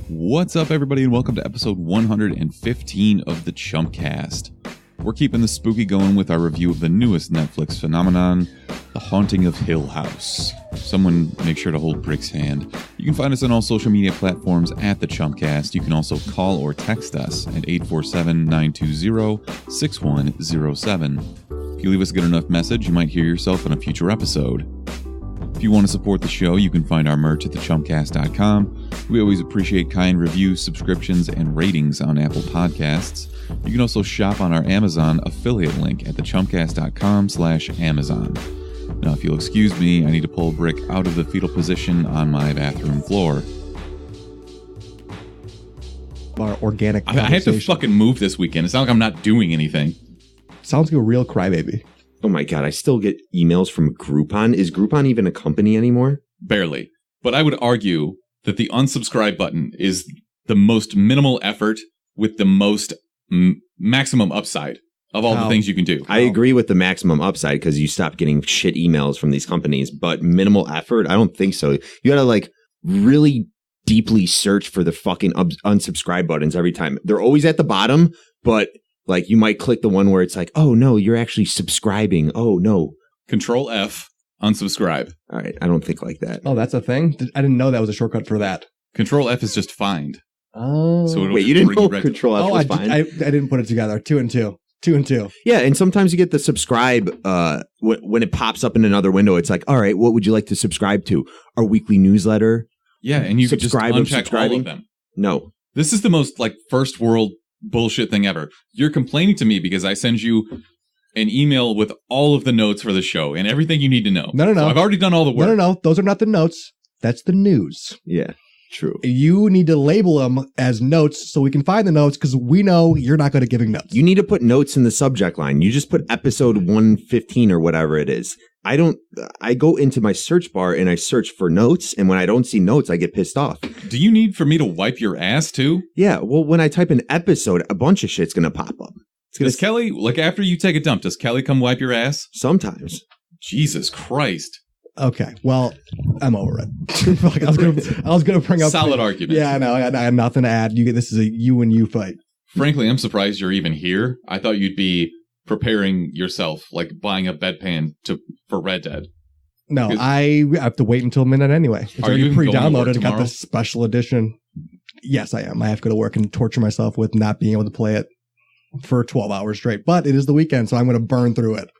What's up, everybody, and welcome to episode 115 of the Chumpcast. We're keeping the spooky going with our review of the newest Netflix phenomenon, The Haunting of Hill House. Someone make sure to hold Brick's hand. You can find us on all social media platforms at the Chumpcast. You can also call or text us at 847-920-6107. If you leave us a good enough message, you might hear yourself in a future episode. If you want to support the show, you can find our merch at thechumpcast.com. We always appreciate kind reviews, subscriptions, and ratings on Apple Podcasts. You can also shop on our Amazon affiliate link at thechumpcast.com/Amazon. Now, if you'll excuse me, I need to pull Brick out of the fetal position on my bathroom floor. Our organic I have to fucking move this weekend. It's not like I'm not doing anything. Sounds like a real crybaby. Oh my God, I still get emails from Groupon. Is Groupon even a company anymore? Barely. But I would argue that the unsubscribe button is the most minimal effort with the most maximum upside of all the things you can do. I agree with the maximum upside because you stop getting shit emails from these companies, but minimal effort? I don't think so. You gotta like really deeply search for the fucking unsubscribe buttons every time. They're always at the bottom, but like you might click the one where it's like, oh no, you're actually subscribing. Oh no. Control F, unsubscribe. All right, I don't think like that. Oh, that's a thing? I didn't know that was a shortcut for that. Control F is just find. Oh. So wait, you didn't know Control F was find? I didn't put it together. Two and two. Yeah, and sometimes you get the subscribe when it pops up in another window. It's like, all right, what would you like to subscribe to? Our weekly newsletter? Yeah, and you could just uncheck all of them. No. This is the most like first world bullshit thing ever. You're complaining to me because I send you an email with all of the notes for the show and everything you need to know. No. So I've already done all the work. No. Those are not the notes. That's the news. Yeah, true. You need to label them as notes so we can find the notes because we know you're not good at giving notes. You need to put notes in the subject line. You just put episode 115 or whatever it is. I go into my search bar and I search for notes, and when I don't see notes, I get pissed off. Do you need for me to wipe your ass too? Yeah, well, when I type an episode, a bunch of shit's going to pop up. Does Kelly, like after you take a dump, does Kelly come wipe your ass? Sometimes. Jesus Christ. Okay, well, I'm over it. I was gonna bring up solid argument. Yeah, I know. I had nothing to add. This is a you and you fight. Frankly, I'm surprised you're even here. I thought you'd be preparing yourself, like buying a bedpan for Red Dead. No, I have to wait until midnight anyway. It's already pre-downloaded. I got the special edition. Yes, I am. I have to go to work and torture myself with not being able to play it for 12 hours straight. But it is the weekend, so I'm going to burn through it.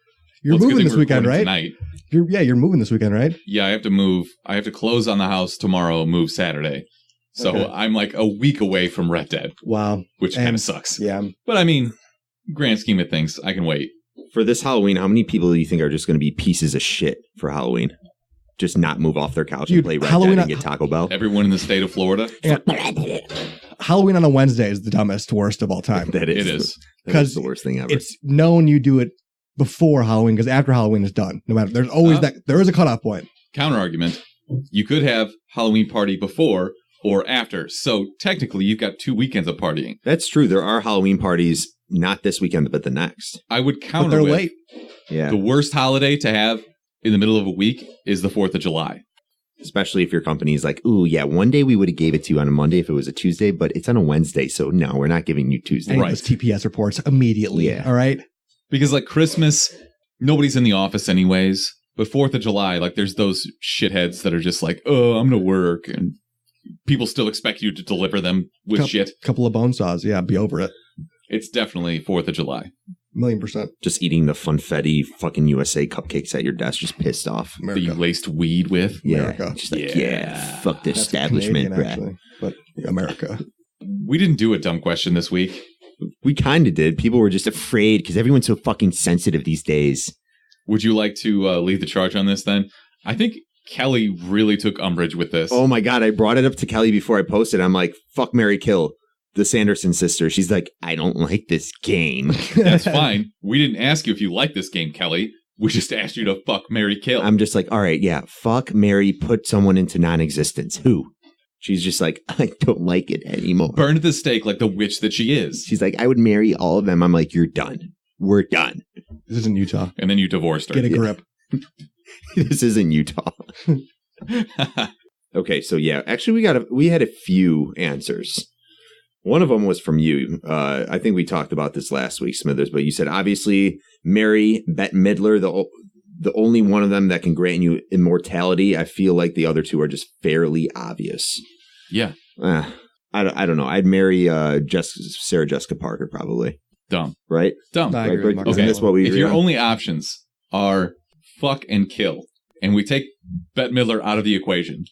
You're moving this weekend, right? Tonight. You're moving this weekend, right? Yeah, I have to move. I have to close on the house tomorrow, move Saturday. So okay. I'm like a week away from Red Dead. Wow. Which kind of sucks. Yeah. But I mean, grand scheme of things, I can wait. For this Halloween, how many people do you think are just going to be pieces of shit for Halloween? Just not move off their couch and play Red Dead and get Taco Bell? Everyone in the state of Florida? Yeah. Halloween on a Wednesday is the dumbest, worst of all time. That is. It is. Because the worst thing ever. It's known you do it before Halloween because after Halloween is done. No matter, there's always there is a cutoff point. Counter argument. You could have Halloween party before or after. So technically you've got 2 weekends of partying. That's true. There are Halloween parties not this weekend, but the next. I would counter but they're with late. Yeah. The worst holiday to have in the middle of a week is the 4th of July. Especially if your company is like, ooh, yeah, one day we would have gave it to you on a Monday if it was a Tuesday, but it's on a Wednesday, so no, we're not giving you Tuesday. Right. Those TPS reports immediately. Yeah. All right. Because like Christmas, nobody's in the office anyways. But 4th of July, like there's those shitheads that are just like, oh, I'm going to work. And people still expect you to deliver them with shit. Couple of bone saws. Yeah, be over it. It's definitely 4th of July. 1,000,000%. Just eating the funfetti fucking USA cupcakes at your desk, just pissed off. America. That you laced weed with? Yeah. America. Just like, yeah, fuck the establishment, Canadian, but America. We didn't do a dumb question this week. We kind of did. People were just afraid because everyone's so fucking sensitive these days. Would you like to lead the charge on this then? I think Kelly really took umbrage with this. Oh my God. I brought it up to Kelly before I posted. I'm like, fuck, marry, kill. The Sanderson sister. She's like, I don't like this game. That's fine. We didn't ask you if you like this game, Kelly. We just asked you to fuck, marry, kill. I'm just like, all right, yeah. Fuck, marry, put someone into non-existence. Who? She's just like, I don't like it anymore. Burned at the stake like the witch that she is. She's like, I would marry all of them. I'm like, you're done. We're done. This isn't Utah. And then you divorced her. Get a grip. This isn't Utah. Okay, so yeah, actually we had a few answers. One of them was from you. I think we talked about this last week, Smithers, but you said obviously marry Bette Midler, the only one of them that can grant you immortality. I feel like the other two are just fairly obvious. Yeah. I don't know. I'd marry Sarah Jessica Parker probably. Dumb. Right? Dumb. I agree with Mark. Isn't this what we If agree your on? only options are fuck and kill, and we take Bette Midler out of the equation,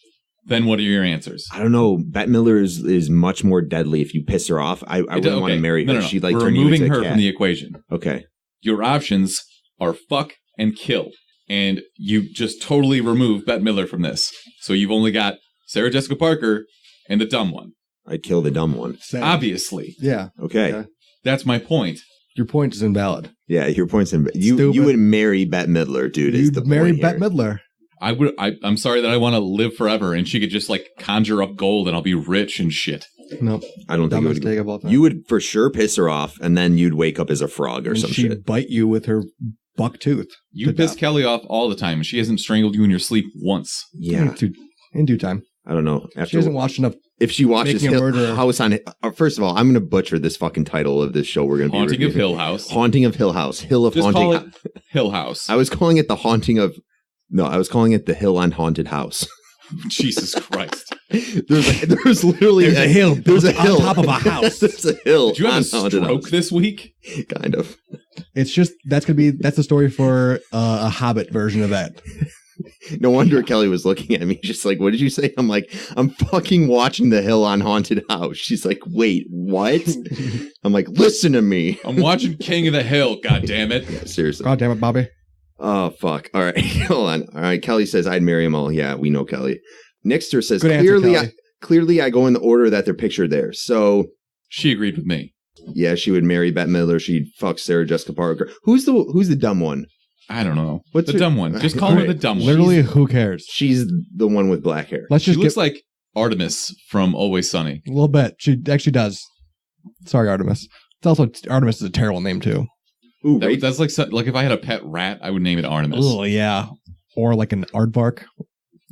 then what are your answers? I don't know. Bette Midler is much more deadly if you piss her off. I wouldn't want to marry her. No. She'd like We're turn you removing into a her cat. from the equation. Okay. Your options are fuck and kill. And you just totally remove Bette Midler from this. So you've only got Sarah Jessica Parker and the dumb one. I'd kill the dumb one. Same. Obviously. Yeah. Okay. Yeah. That's my point. Your point is invalid. Yeah, your point's in. You Stupid. would marry Bette Midler, dude. Is the You'd marry point Bette here. Midler. I'm sorry that I want to live forever and she could just like conjure up gold and I'll be rich and shit. No. I don't think it Dumbest take would. of all time. You would for sure piss her off, and then you'd wake up as a frog or And some she'd shit. bite you with her buck tooth. You to piss death. Kelly off all the time and she hasn't strangled you in your sleep once. Yeah, In due time. I don't know. She After hasn't watched enough. if she watches Making a murderer. House on it, first of all, I'm going to butcher this fucking title of this show. We're going to be Haunting of reviewing. Hill House. Haunting of Hill House. Hill of Just Haunting. call it Hill House. I was calling it the Haunting of. No, I was calling it the Hill on Haunted House. Jesus Christ. There's literally There's a hill There's a built on hill top of a house. There's a hill. Did you have on a Haunted stroke House. this week? Kind of. It's just that's the story for a Hobbit version of that. No wonder Kelly was looking at me, just like, what did you say? I'm like, I'm fucking watching The Hill on Haunted House. She's like, wait, what? I'm like, listen to me. I'm watching King of the Hill, God damn it. Yeah, seriously. God damn it, Bobby. Oh, fuck. All right. Hold on. All right. Kelly says, I'd marry them all. Yeah, we know Kelly. Nixter says, Good answer, Kelly. clearly I go in the order that they're pictured there. So, She agreed with me. yeah, she would marry Bette Midler. She'd fuck Sarah Jessica Parker. Who's the dumb one? I don't know. What's the her- dumb one? Just call All her right. the dumb one. Literally, who cares? She's the one with black hair. Let's She just looks get like Artemis from Always Sunny. a little bit. She actually does. Sorry, Artemis. It's also Artemis is a terrible name too. Ooh, That's like if I had a pet rat, I would name it Artemis. Oh yeah, or like an aardvark.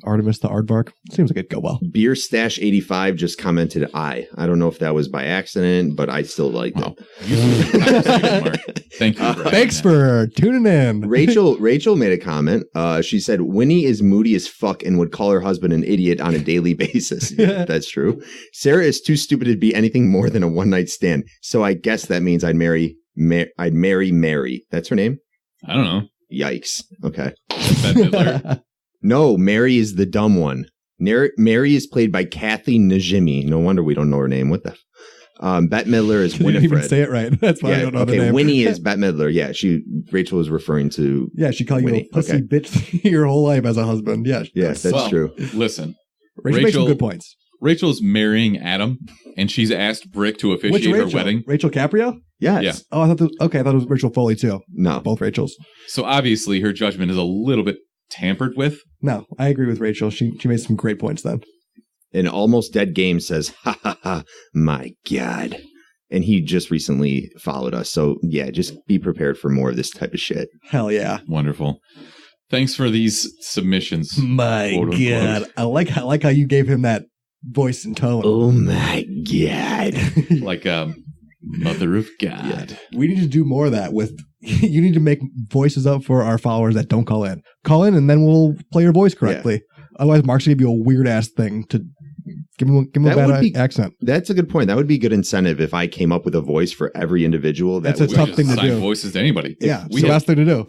Artemis the aardvark. Seems like it'd go well. Beer Stash 85 just commented I don't know if that was by accident, but I still liked Wow. it. You threw the conversation, Mark. Thank you. for Thanks adding that. for tuning in. Rachel made a comment. She said Winnie is moody as fuck and would call her husband an idiot on a daily basis. Yeah, that's true. Sarah is too stupid to be anything more than a one night stand. So I guess that means I'd marry Mary. That's her name? I don't know. Yikes. Okay. Bette Midler. No, Mary is the dumb one. Mary is played by Kathy Najimy. No wonder we don't know her name. What the? Bette Midler is You didn't even Winifred. say it right. That's why I don't know the name. Winnie is Bette Midler. Yeah, Rachel was referring to. Yeah, she called you Winnie. a pussy Okay. bitch your whole life as a husband. Yeah, Yes, that's Well, true. Listen, Rachel makes some good points. Rachel's marrying Adam, and she's asked Brick to officiate her wedding. Rachel Caprio? Yes. Yeah. Oh, I thought it was Rachel Foley too. No. Both Rachels. So obviously her judgment is a little bit tampered with. No, I agree with Rachel. She made some great points then. An Almost Dead Game says, ha ha ha, my God. And he just recently followed us. So yeah, just be prepared for more of this type of shit. Hell yeah. Wonderful. Thanks for these submissions. My quote unquote. God. I like how you gave him that voice and tone. Oh my God. Like Mother of God. We need to do more of that with you need to make voices up for our followers that don't call in. Call in and then we'll play your voice correctly. Otherwise, Mark's gonna give you a weird ass thing to give him a That would bad be- accent. That's a good point. That would be good incentive if I came up with a voice for every individual. That's That a We tough just thing to assign do. voices to anybody. Yeah, We it's the have- best thing to do.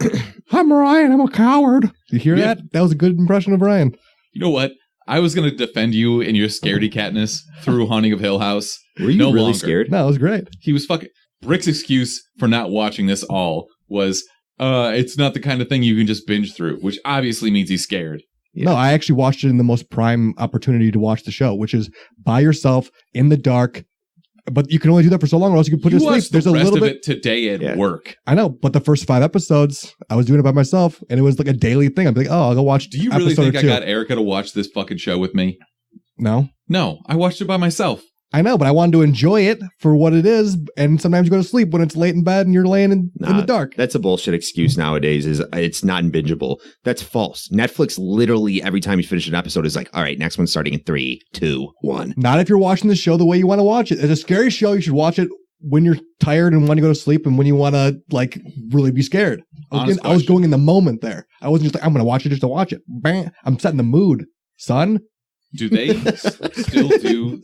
I'm Ryan. I'm a coward. You hear We that? That was a good impression of Ryan. You know what? I was going to defend you in your scaredy catness through Haunting of Hill House. Were you No really longer. scared? No, it was great. He was fucking... Brick's excuse for not watching this all was, it's not the kind of thing you can just binge through, which obviously means he's scared. Yeah. No, I actually watched it in the most prime opportunity to watch the show, which is by yourself in the dark. But you can only do that for so long, or else you can put You it to sleep. watched There's the a rest little of bit. it today at Yeah. work. I know, but the first 5 episodes, I was doing it by myself, and it was like a daily thing. I'd be like, "Oh, I'll go watch." Do you really episode think or I two. got Erica to watch this fucking show with me? No, No, I watched it by myself. I know, but I wanted to enjoy it for what it is. And sometimes you go to sleep when it's late in bed and you're laying in the dark. That's a bullshit excuse nowadays. Is it's not bingeable. That's false. Netflix literally every time you finish an episode is like, all right, next one's starting in 3, 2, 1. Not if you're watching the show the way you want to watch it. It's a scary show. You should watch it when you're tired and want to go to sleep and when you want to like really be scared. I was going in the moment there. I wasn't just like, I'm going to watch it just to watch it. Bang. I'm setting the mood, son. Do they still do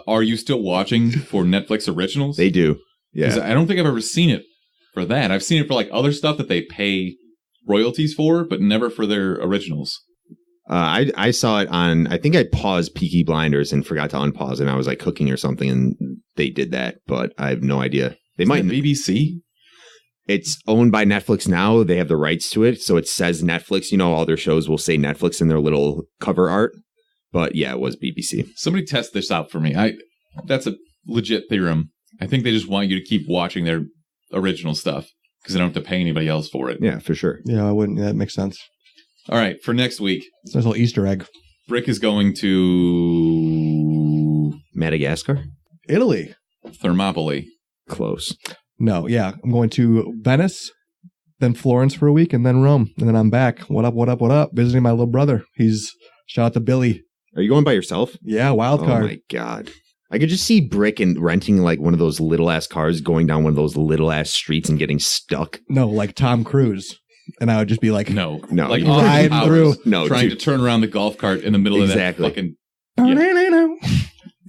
are you still watching for Netflix originals? They do. Yeah. I don't think I've ever seen it for that. I've seen it for like other stuff that they pay royalties for, but never for their originals. I saw it on, I think I paused Peaky Blinders and forgot to unpause and I was like cooking or something and they did that, but I have no idea. They might. BBC? It's owned by Netflix now. They have the rights to it. So it says Netflix, you know, all their shows will say Netflix in their little cover art. But yeah, it was BBC. Somebody test this out for me. That's a legit theorem. I think they just want you to keep watching their original stuff because they don't have to pay anybody else for it. Yeah, for sure. Yeah, I wouldn't. That makes sense. All right, for next week. It's a little Easter egg. Brick is going to Madagascar? Italy. Thermopylae. Close. No, yeah. I'm going to Venice, then Florence for a week, and then Rome. And then I'm back. What up? Visiting my little brother. Shout out to Billy. Are you going by yourself? Yeah, wild card. Oh my God. I could just see Brick and renting like one of those little ass cars, going down one of those little ass streets and getting stuck. No, like Tom Cruise. And I would just be like, no, like riding through. No, trying to turn around the golf cart in the middle of that fucking. Yeah.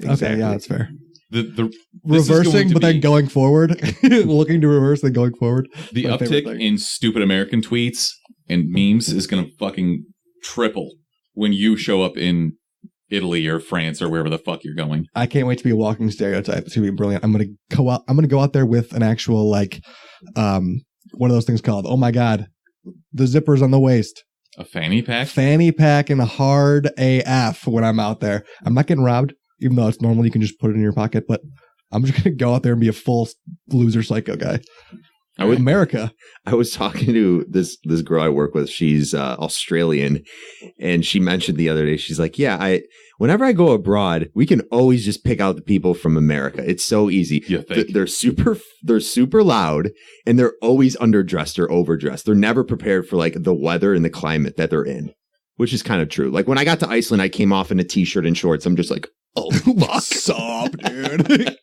Okay, yeah, that's fair. The reversing, but then going forward, looking to reverse, then going forward. The uptick in stupid American tweets and memes is going to fucking triple when you show up in Italy or France or wherever the fuck you're going. I can't wait to be a walking stereotype. It's gonna be brilliant. I'm gonna go out there with an actual like, one of those things called, oh my God, the zippers on the waist. A fanny pack? Fanny pack and a hard AF when I'm out there. I'm not getting robbed, even though it's normal. You can just put it in your pocket, but I'm just going to go out there and be a full loser psycho guy. America. I was talking to this girl I work with. She's Australian, and she mentioned the other day, she's like, yeah, whenever I go abroad, we can always just pick out the people from America. It's so easy. You think? They're super loud, and they're always underdressed or overdressed. They're never prepared for like the weather and the climate that they're in, which is kind of true. Like when I got to Iceland, I came off in a t-shirt and shorts. I'm just like, oh, what's up, dude?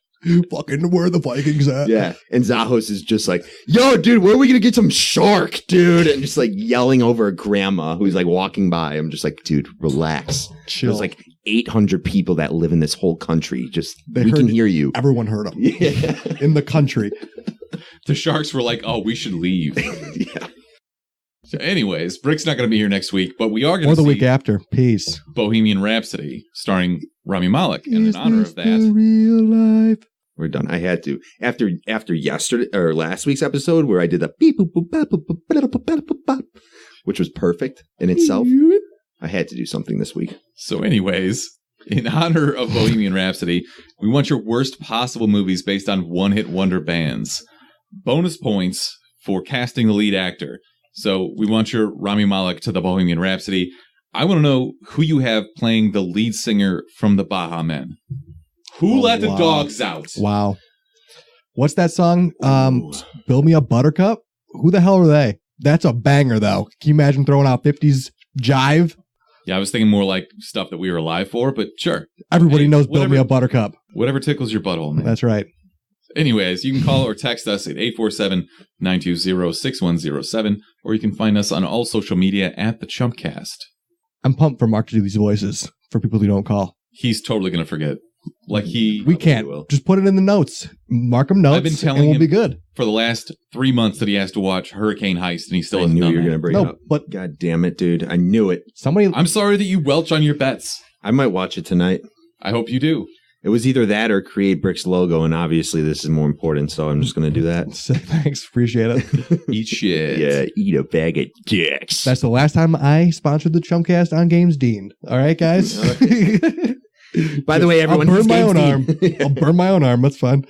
Fucking where are the Vikings at? Yeah. And Zahos is just like, yo, dude, where are we going to get some shark, dude? And just like yelling over a grandma who's like walking by. I'm just like, dude, relax. Chill. There's like 800 people that live in this whole country. We can hear you. Everyone heard them. Yeah. In the country. The Sharks were like, oh, we should leave. Yeah. So anyways, Brick's not going to be here next week, but we are going to see the week after. Peace. Bohemian Rhapsody starring Rami Malek. And in honor of that, real life? We're done. I had to. After yesterday or last week's episode where I did the beep boop boop bop boop boop bop, which was perfect in itself, I had to do something this week. So anyways, in honor of Bohemian Rhapsody, we want your worst possible movies based on one-hit wonder bands. Bonus points for casting the lead actor. So we want your Rami Malek to the Bohemian Rhapsody. I want to know who you have playing the lead singer from the Baha Men. Who let the dogs out? Wow. What's that song? Build Me a Buttercup? Who the hell are they? That's a banger, though. Can you imagine throwing out 50s jive? Yeah, I was thinking more like stuff that we were alive for, but sure. Everybody knows Build Me a Buttercup. Whatever tickles your butthole, man. That's right. Anyways, you can call or text us at 847-920-6107, or you can find us on all social media at the Chumpcast. I'm pumped for Mark to do these voices for people who don't call. He's totally going to forget. We can't. Just put it in the notes. Mark him notes. I've been telling we'll him be good. For the last 3 months that he has to watch Hurricane Heist, and he still hasn't done it. I knew you were going to bring it up. But God damn it, dude. I knew it. I'm sorry that you welch on your bets. I might watch it tonight. I hope you do. It was either that or create Brick's logo, and obviously this is more important, so I'm just going to do that. Thanks. Appreciate it. Eat shit. Yeah, eat a bag of dicks. That's the last time I sponsored the Chumpcast on Games Dean. All right, guys? By the way, everyone, I'll burn my own arm. I'll burn my own arm. That's fine.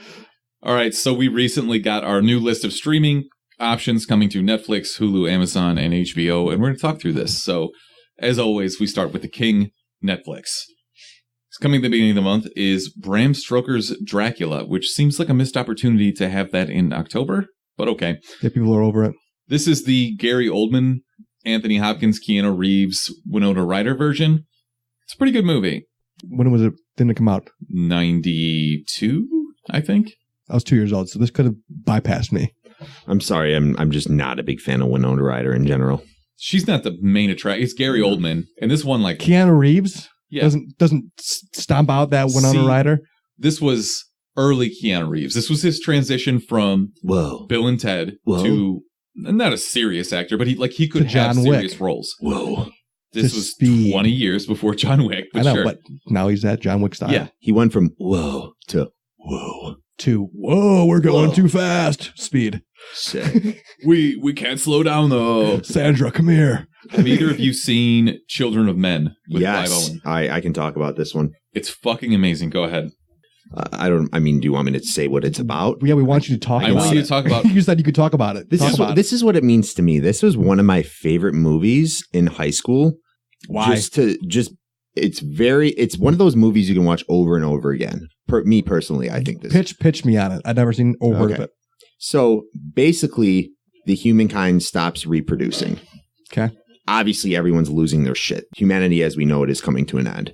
All right, so we recently got our new list of streaming options coming to Netflix, Hulu, Amazon, and HBO, and we're going to talk through this. So, as always, we start with the king, Netflix. coming at the beginning of the month is Bram Stoker's Dracula, which seems like a missed opportunity to have that in October, but okay. Yeah, people are over it. This is the Gary Oldman, Anthony Hopkins, Keanu Reeves, Winona Ryder version. It's a pretty good movie. When was it? Didn't it come out? 92, I think. I was 2 years old, so this could have bypassed me. I'm sorry, I'm just not a big fan of Winona Ryder in general. She's not the main attraction. It's Gary Oldman, and this one, like Keanu Reeves, doesn't stomp out that Winona Ryder. This was early Keanu Reeves. This was his transition from Bill and Ted to not a serious actor, but he could have serious roles. This was 20 years before John Wick. But I know, but now he's at John Wick style. Yeah, he went from whoa to whoa. To whoa, we're going too fast. Speed. Sick. we can't slow down though. Sandra, come here. Have either of you seen Children of Men with yes, Clive Owen? I can talk about this one. It's fucking amazing. Go ahead. Do you want me to say what it's about? Yeah, we want you to talk about it. I want you to talk about You said you could talk about it. This is what it means to me. This was one of my favorite movies in high school. Why? It's one of those movies you can watch over and over again. Me personally, I think this. Pitch me on it. I've never seen or heard of it. So basically, the humankind stops reproducing. Okay. Obviously, everyone's losing their shit. Humanity, as we know it, is coming to an end.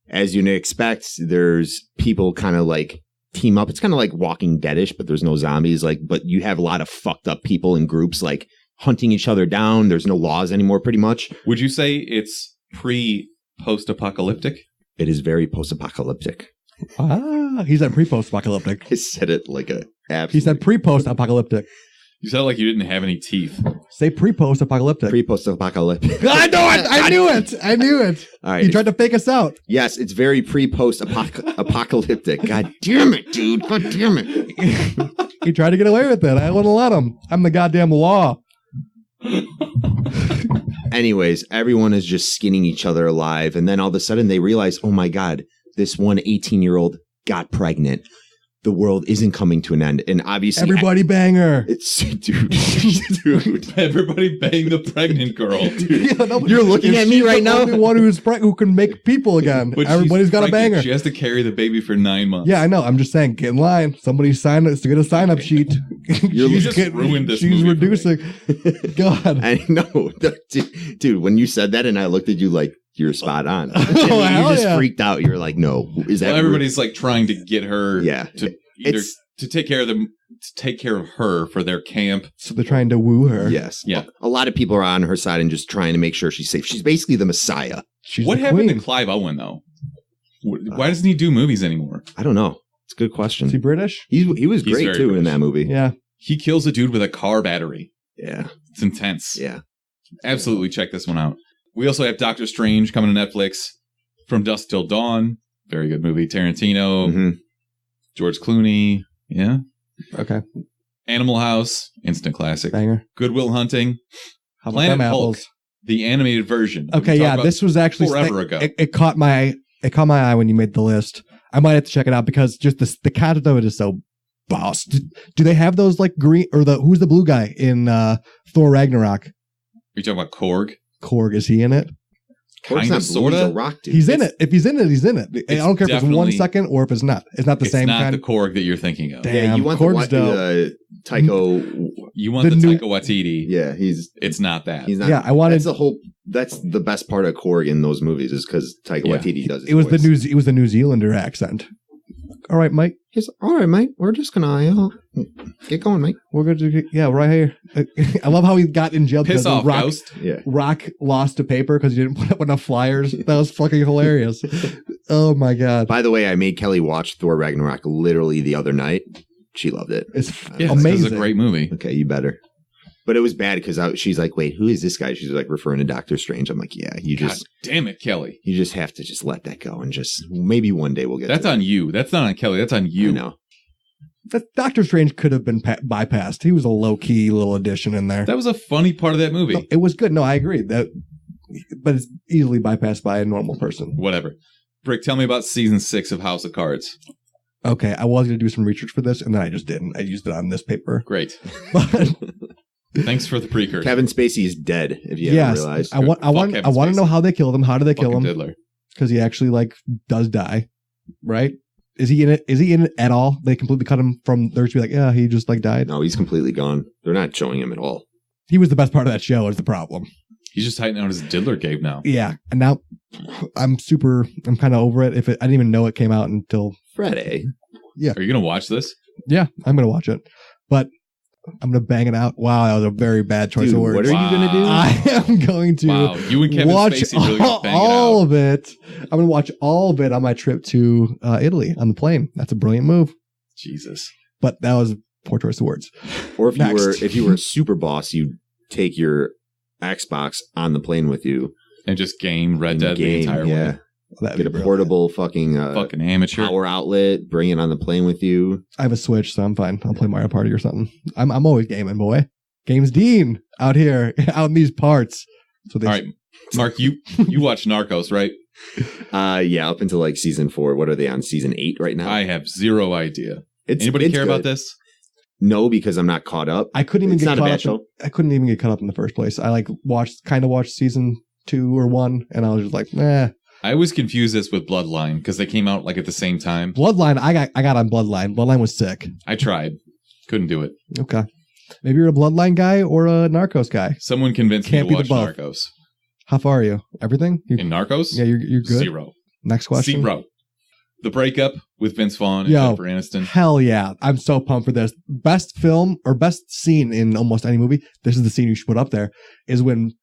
As you'd expect, there's people kind of like team up. It's kind of like Walking Deadish, but there's no zombies. But you have a lot of fucked up people in groups, like hunting each other down. There's no laws anymore, pretty much. Would you say it's post-apocalyptic? It is very post-apocalyptic. He said pre-post-apocalyptic. I said it like a absolute. He said pre-post-apocalyptic. You sound like you didn't have any teeth. Say pre-post-apocalyptic. Pre-post-apocalyptic. I know it! I knew it! All right. You tried to fake us out. Yes, it's very pre-post-apocalyptic. God damn it, dude. God damn it. He tried to get away with it. I wouldn't let him. I'm the goddamn law. Anyways, everyone is just skinning each other alive. And then all of a sudden they realize, oh my God, this one 18-year-old got pregnant. The world isn't coming to an end. And obviously... Everybody bang her. It's... Dude. Everybody bang the pregnant girl. Dude. Yeah, no, you're looking at me right now? She's the only one who can make people again. But everybody's got to bang her. She has to carry the baby for 9 months. Yeah, I know. I'm just saying, get in line. Somebody sign it. Get a sign-up sheet. You just ruined this She's movie reducing. God. I know. Dude, when you said that and I looked at you like, you're spot on. You just freaked out. You're like, no, is that everybody's like trying to get her to either to take care of them, to take care of her for their camp. So they're trying to woo her. Yes. Yeah. A lot of people are on her side and just trying to make sure she's safe. She's basically the Messiah. What happened to Clive Owen though? Why doesn't he do movies anymore? I don't know. It's a good question. Is he British? He was great too in that movie. Yeah. He kills a dude with a car battery. Yeah. It's intense. Yeah. Absolutely check this one out. We also have Doctor Strange coming to Netflix. From Dusk Till Dawn. Very good movie. Tarantino. Mm-hmm. George Clooney. Yeah. Okay. Animal House. Instant classic. Banger. Good Will Hunting. How about Planet them Hulk. apples? The animated version. Okay, yeah. This was actually forever ago. It caught my eye when you made the list. I might have to check it out because just the content of it is so boss. Do they have those like green or who's the blue guy in Thor Ragnarok? Are you talking about Korg? Korg, is he in it? Kind of, sort of. He's in it. If he's in it, he's in it. I don't care if it's 1 second or if it's not. It's not the same kind. It's not the Korg that you're thinking of. Damn, yeah, you want the Taiko. You want the Taika Waititi. Yeah, it's not that. He's not. Yeah, I wanted That's the best part of Korg in those movies is because Taika Waititi does. It was the New Zealander accent. All right, Mike. He's all right, Mike. We're just gonna get going, Mike. We're gonna right here. I love how he got in jail because Ghost. Rock lost a paper because he didn't put up enough flyers. That was fucking hilarious. Oh my god! By the way, I made Kelly watch Thor Ragnarok literally the other night. She loved it. It's amazing. It's a great movie. Okay, you better. But it was bad because she's like, wait, who is this guy? She's like referring to Doctor Strange. I'm like, yeah, God damn it, Kelly. You just have to just let that go and just maybe one day we'll get That's on you. That's not on Kelly. That's on you. I know. That Doctor Strange could have been bypassed. He was a low-key little addition in there. That was a funny part of that movie. No, it was good. No, I agree. But it's easily bypassed by a normal person. Whatever. Brick, tell me about season 6 of House of Cards. Okay, I was going to do some research for this, and then I just didn't. I used it on this paper. Great. But thanks for the precursor. Kevin Spacey is dead, if you haven't realized. I want to know how they killed him. How did they kill him? Diddler. because he actually like does die, right? Is he in it? Is he in it at all? They completely cut him from there to be like, yeah, he just like died. No, he's completely gone. They're not showing him at all. He was the best part of that show. Is the problem? He's just hiding out his diddler cave now. Yeah, and now I'm kind of over it. I didn't even know it came out until Friday. Yeah. Are you gonna watch this? Yeah, I'm gonna watch it, but I'm gonna bang it out. Wow, that was a very bad choice of words. What are you gonna do? I am going to you and Kevin watch Spacey really bang all it out. of it. I'm gonna watch all of it on my trip to Italy on the plane. That's a brilliant move. Jesus. But that was a poor choice of words. Or if you were a super boss, you'd take your Xbox on the plane with you And just game Red Dead the entire way. Get a portable fucking amateur power outlet, bring it on the plane with you. I have a Switch, so I'm fine. I'll play Mario Party or something. I'm always gaming, boy. Games Dean out here, out in these parts. So all right, Mark, you watch Narcos, right? Yeah, up until like season 4. What are they on, season 8 right now? I have zero idea. Anybody care about this? No, because I'm not caught up. I couldn't even get caught up. I couldn't even get caught up in the first place. I like watched season 2 or 1, and I was just like, nah. I always confuse this with Bloodline because they came out like at the same time. Bloodline, I got on Bloodline. Bloodline was sick. I tried. Couldn't do it. Okay. Maybe you're a Bloodline guy or a Narcos guy. Someone convinced me to watch Narcos. How far are you? Everything? In Narcos? Yeah, you're good. 0. Next question. 0. The breakup with Vince Vaughn and Jennifer Aniston. Hell yeah. I'm so pumped for this. Best film or best scene in almost any movie. This is the scene you should put up there. Is when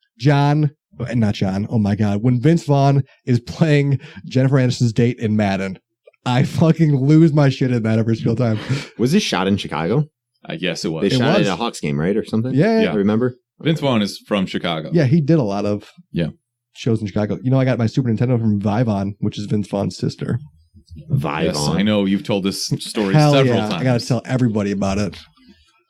not John. Oh my God. When Vince Vaughn is playing Jennifer Aniston's date in Madden. I fucking lose my shit in that every single time. Was this shot in Chicago? Yes, it was. They shot it at a Hawks game, right? Or something? Yeah. I remember. Vince Vaughn is from Chicago. Yeah, he did a lot of shows in Chicago. You know, I got my Super Nintendo from Vivon, which is Vince Vaughn's sister. Vivon. Yes, I know. You've told this story Hell several yeah. times. I got to tell everybody about it.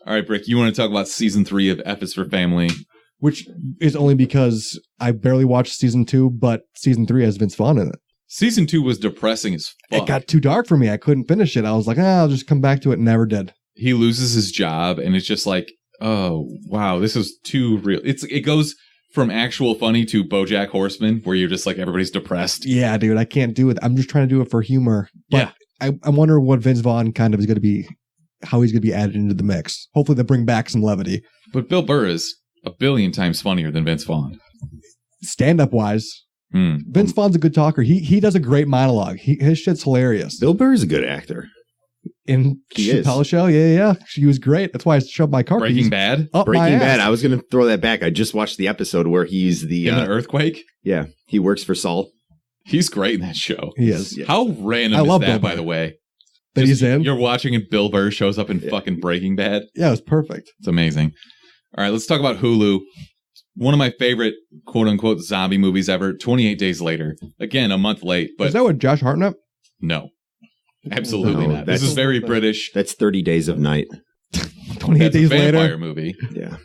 All right, Brick, you want to talk about season 3 of F is for Family? Which is only because I barely watched season 2, but season 3 has Vince Vaughn in it. Season 2 was depressing as fuck. It got too dark for me. I couldn't finish it. I was like, I'll just come back to it. Never did. He loses his job, and it's just like, oh, wow, this is too real. It goes from actual funny to BoJack Horseman, where you're just like, everybody's depressed. Yeah, dude, I can't do it. I'm just trying to do it for humor. But yeah. I wonder what Vince Vaughn kind of is going to be, how he's going to be added into the mix. Hopefully they bring back some levity. But Bill Burr is a billion times funnier than Vince Vaughn. Stand-up wise, Vince Vaughn's a good talker. He does a great monologue. His shit's hilarious. Bill Burr is a good actor. In Chappelle Show, yeah. She was great. That's why I shoved my car Breaking keys Bad? up my Breaking ass. Bad. I was going to throw that back. I just watched the episode where he's the... in an earthquake? Yeah. He works for Saul. He's great in that show. He is. Yeah. How random is that, by the way? That he's in? You're watching and Bill Burr shows up in fucking Breaking Bad? Yeah, it was perfect. It's amazing. All right, let's talk about Hulu. One of my favorite quote-unquote zombie movies ever, 28 Days Later. Again, a month late. But is that with Josh Hartnett? No. Absolutely No, not. This is very British. That's 30 Days of Night. 28 Days a vampire Later? movie. Yeah.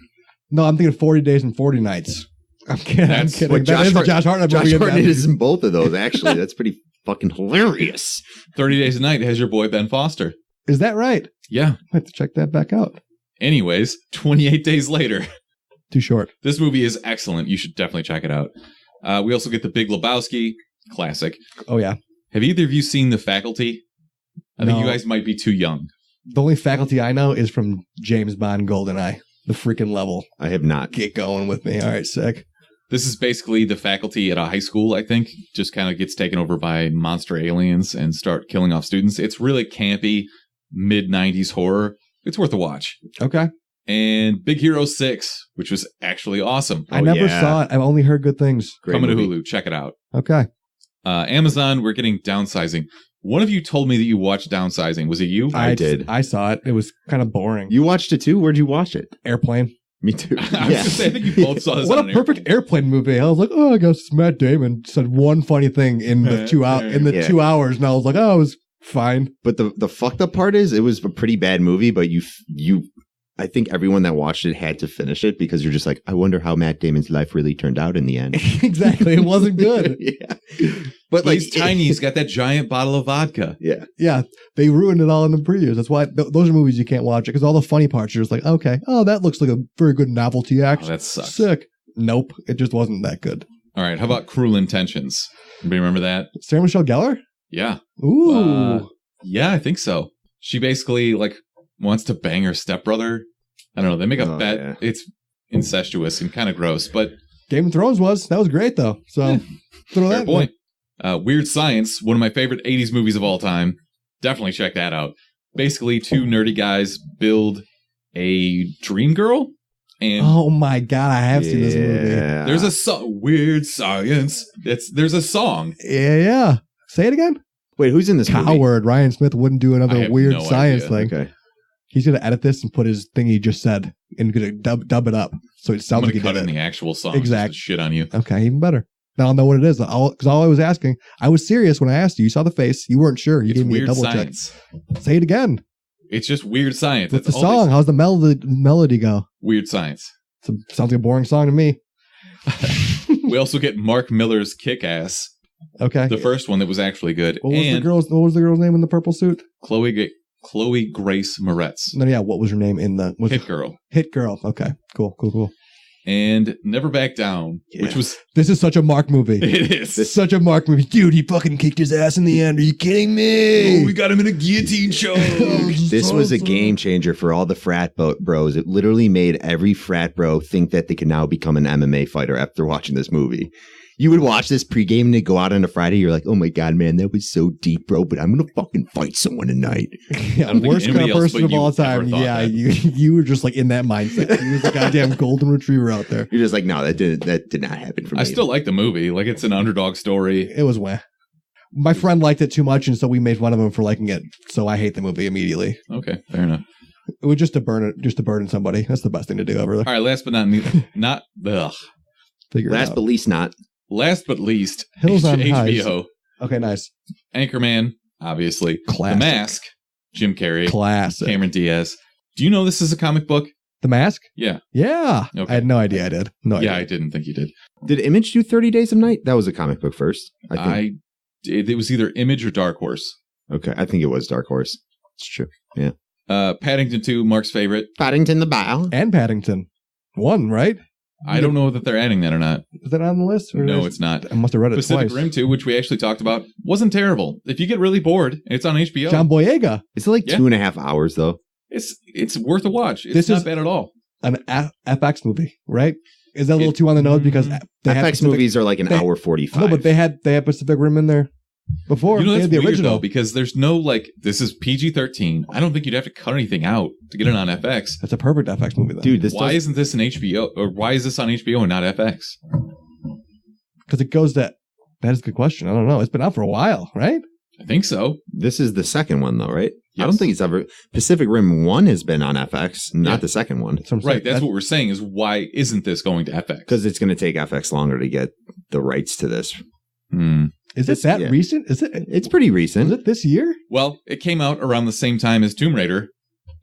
No, I'm thinking 40 Days and 40 Nights. I'm kidding. I'm kidding. What, That is a Josh Hartnett Josh movie. Hartnett is in both of those, actually. That's pretty fucking hilarious. 30 Days a Night has your boy Ben Foster. Is that right? Yeah. I have to check that back out. Anyways, 28 Days Later. Too short. This movie is excellent. You should definitely check it out. We also get The Big Lebowski. Classic. Oh, yeah. Have either of you seen The Faculty? I think No. you guys might be too young. The only Faculty I know is from James Bond GoldenEye. The freaking level. I have not. Get going with me. All right, sick. This is basically the faculty at a high school, I think. Just kind of gets taken over by monster aliens and start killing off students. It's really campy, mid-90s horror. It's worth a watch. Okay. And Big Hero 6, which was actually awesome. I never saw it. I've only heard good things. Coming to Hulu. Check it out. Okay. Amazon, we're getting Downsizing. One of you told me that you watched Downsizing. Was it you? I did. I saw it. It was kind of boring. You watched it too? Where'd you watch it? Airplane. Me too. I was going to say, I think you both saw this. What on a perfect airplane movie. I was like, oh, I guess Matt Damon said one funny thing in the 2 hours, and I was like, oh, it was fine. But the fucked up part is it was a pretty bad movie, but you I think everyone that watched it had to finish it because you're just like, I wonder how Matt Damon's life really turned out in the end. Exactly. It wasn't good. Yeah. But like, he's tiny. He's got that giant bottle of vodka. Yeah. Yeah. They ruined it all in the previews. That's why those are movies you can't watch it because all the funny parts, you're just like, okay, oh, that looks like a very good novelty act. Oh, that sucks. Sick. Nope. It just wasn't that good. All right. How about Cruel Intentions? Anybody remember that? Sarah Michelle Gellar? Yeah. Ooh. Yeah, I think so. She basically like wants to bang her stepbrother. I don't know. They make a bet. Yeah. It's incestuous and kind of gross, but Game of Thrones that was great though. So throw fair that point. Weird Science, one of my favorite 80s movies of all time. Definitely check that out. Basically, two nerdy guys build a dream girl. And oh my God, I have seen this movie. There's a song, Weird Science. There's a song. Yeah. Say it again. Wait, who's in this movie? Coward. Ryan Smith wouldn't do another Weird Science thing. Okay. He's going to edit this and put his thing he just said and going to dub it up. So it sounds like he cut did in it. the actual song. Exactly. Shit on you. Okay, even better. Now I'll know what it is. Because all I was asking, I was serious when I asked you. You saw the face. You weren't sure. You gave me a double Science. check. Say it again. It's just Weird Science. What's the song? How's the melody go? Weird Science. Sounds like a boring song to me. We also get Mark Miller's Kick-Ass. Okay. The first one that was actually good. What was the girl's name in the purple suit? Chloe Grace Moretz. No, yeah. What was her name in the Hit Girl? Hit Girl. Okay. Cool. And Never Back Down, which was... This is such a Mark movie. It is. It's such a Mark movie. Dude, he fucking kicked his ass in the end. Are you kidding me? Oh, we got him in a guillotine show. This was a game changer for all the frat bros. It literally made every frat bro think that they could now become an MMA fighter after watching this movie. You would watch this pregame and go out on a Friday. You're like, oh my God, man, that was so deep, bro. But I'm going to fucking fight someone tonight. Yeah, worst kind of person of all time. Yeah, you were just like in that mindset. You was the goddamn golden retriever out there. You're just like, no, that did not happen for me. I still like the movie. Like, it's an underdog story. It was wah. My friend liked it too much, and so we made fun of him for liking it. So I hate the movie immediately. Okay, fair enough. It was just to burden somebody. That's the best thing to do ever. All right, last but not Last but least, Hills on HBO. Highs. Okay, nice. Anchorman, obviously. Classic. The Mask, Jim Carrey. Classic. Cameron Diaz. Do you know this is a comic book? The Mask? Yeah. Yeah. Okay. I had no idea I did. No idea. Yeah, I didn't think you did. Did Image do 30 Days of Night? That was a comic book first. I think. It was either Image or Dark Horse. Okay, I think it was Dark Horse. It's true. Yeah. Paddington 2, Mark's favorite. Paddington the Bow. And Paddington 1, right? I don't know that they're adding that or not. Is that on the list? Or no, it's not. I must have read it Pacific twice. Rim 2, which we actually talked about, wasn't terrible. If you get really bored, it's on HBO. John Boyega. It's like 2.5 hours, though. It's worth a watch. It's not bad at all. An FX movie, right? Is that a little too on the nose? Because FX movies are like an hour 45. No, but they had Pacific Rim in there before. You know, that's the weird, original though, because there's no, like, this is PG-13. I don't think you'd have to cut anything out to get it on FX. That's a perfect FX movie, though. Dude, why isn't this an HBO? Or why is this on HBO and not FX? Because it goes to... That is a good question. I don't know. It's been out for a while, right? I think so. This is the second one, though, right? Yes. I don't think it's ever... Pacific Rim 1 has been on FX, not the second one. Right, that's what we're saying is why isn't this going to FX? Because it's going to take FX longer to get the rights to this. Is it that recent? Is it? It's pretty recent. Is it this year? Well, it came out around the same time as Tomb Raider.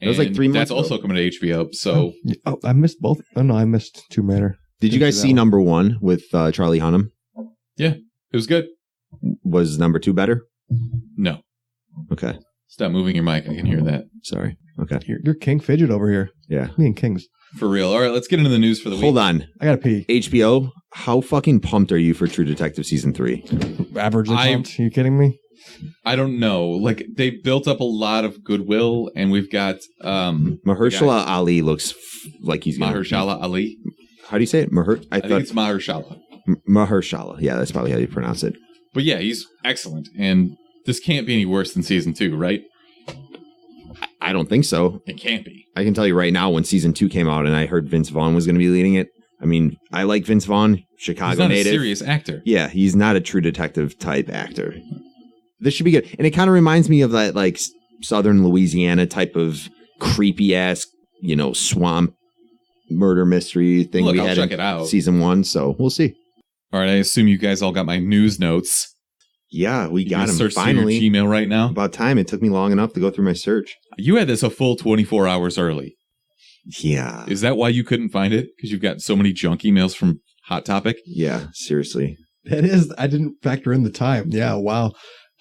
It was like 3 months ago. That's also coming to HBO, so... Oh, I missed both. Oh, no, I missed Tomb Raider. Did you guys see number 1 with Charlie Hunnam? Yeah, it was good. Was number 2 better? No. Okay. Stop moving your mic. I can hear that. Sorry. Okay. You're King Fidget over here. Yeah. Me and Kings. For real. All right, let's get into the news for the week. Hold on. I gotta pee. HBO, how fucking pumped are you for True Detective Season 3? Averagely pumped. Are you kidding me? I don't know. Like, they built up a lot of goodwill, and we've got... Mahershala Ali looks like he's going to... Mahershala Ali? How do you say it? I think it's Mahershala. Mahershala. Yeah, that's probably how you pronounce it. But yeah, he's excellent, and this can't be any worse than Season 2, right? I don't think so. It can't be. I can tell you right now, when Season 2 came out and I heard Vince Vaughn was going to be leading it, I mean, I like Vince Vaughn, Chicago native. He's not a serious actor. Yeah, he's not a True Detective type actor. This should be good. And it kind of reminds me of that, like, Southern Louisiana type of creepy-ass, swamp murder mystery thing we had in Season 1, so we'll see. All right, I assume you guys all got my news notes. Yeah, we got them search finally. Through your Gmail right now. About time. It took me long enough to go through my search. You had this a full 24 hours early. Yeah. Is that why you couldn't find it? Because you've got so many junk emails from Hot Topic? Yeah, seriously. That is, I didn't factor in the time. Yeah, wow.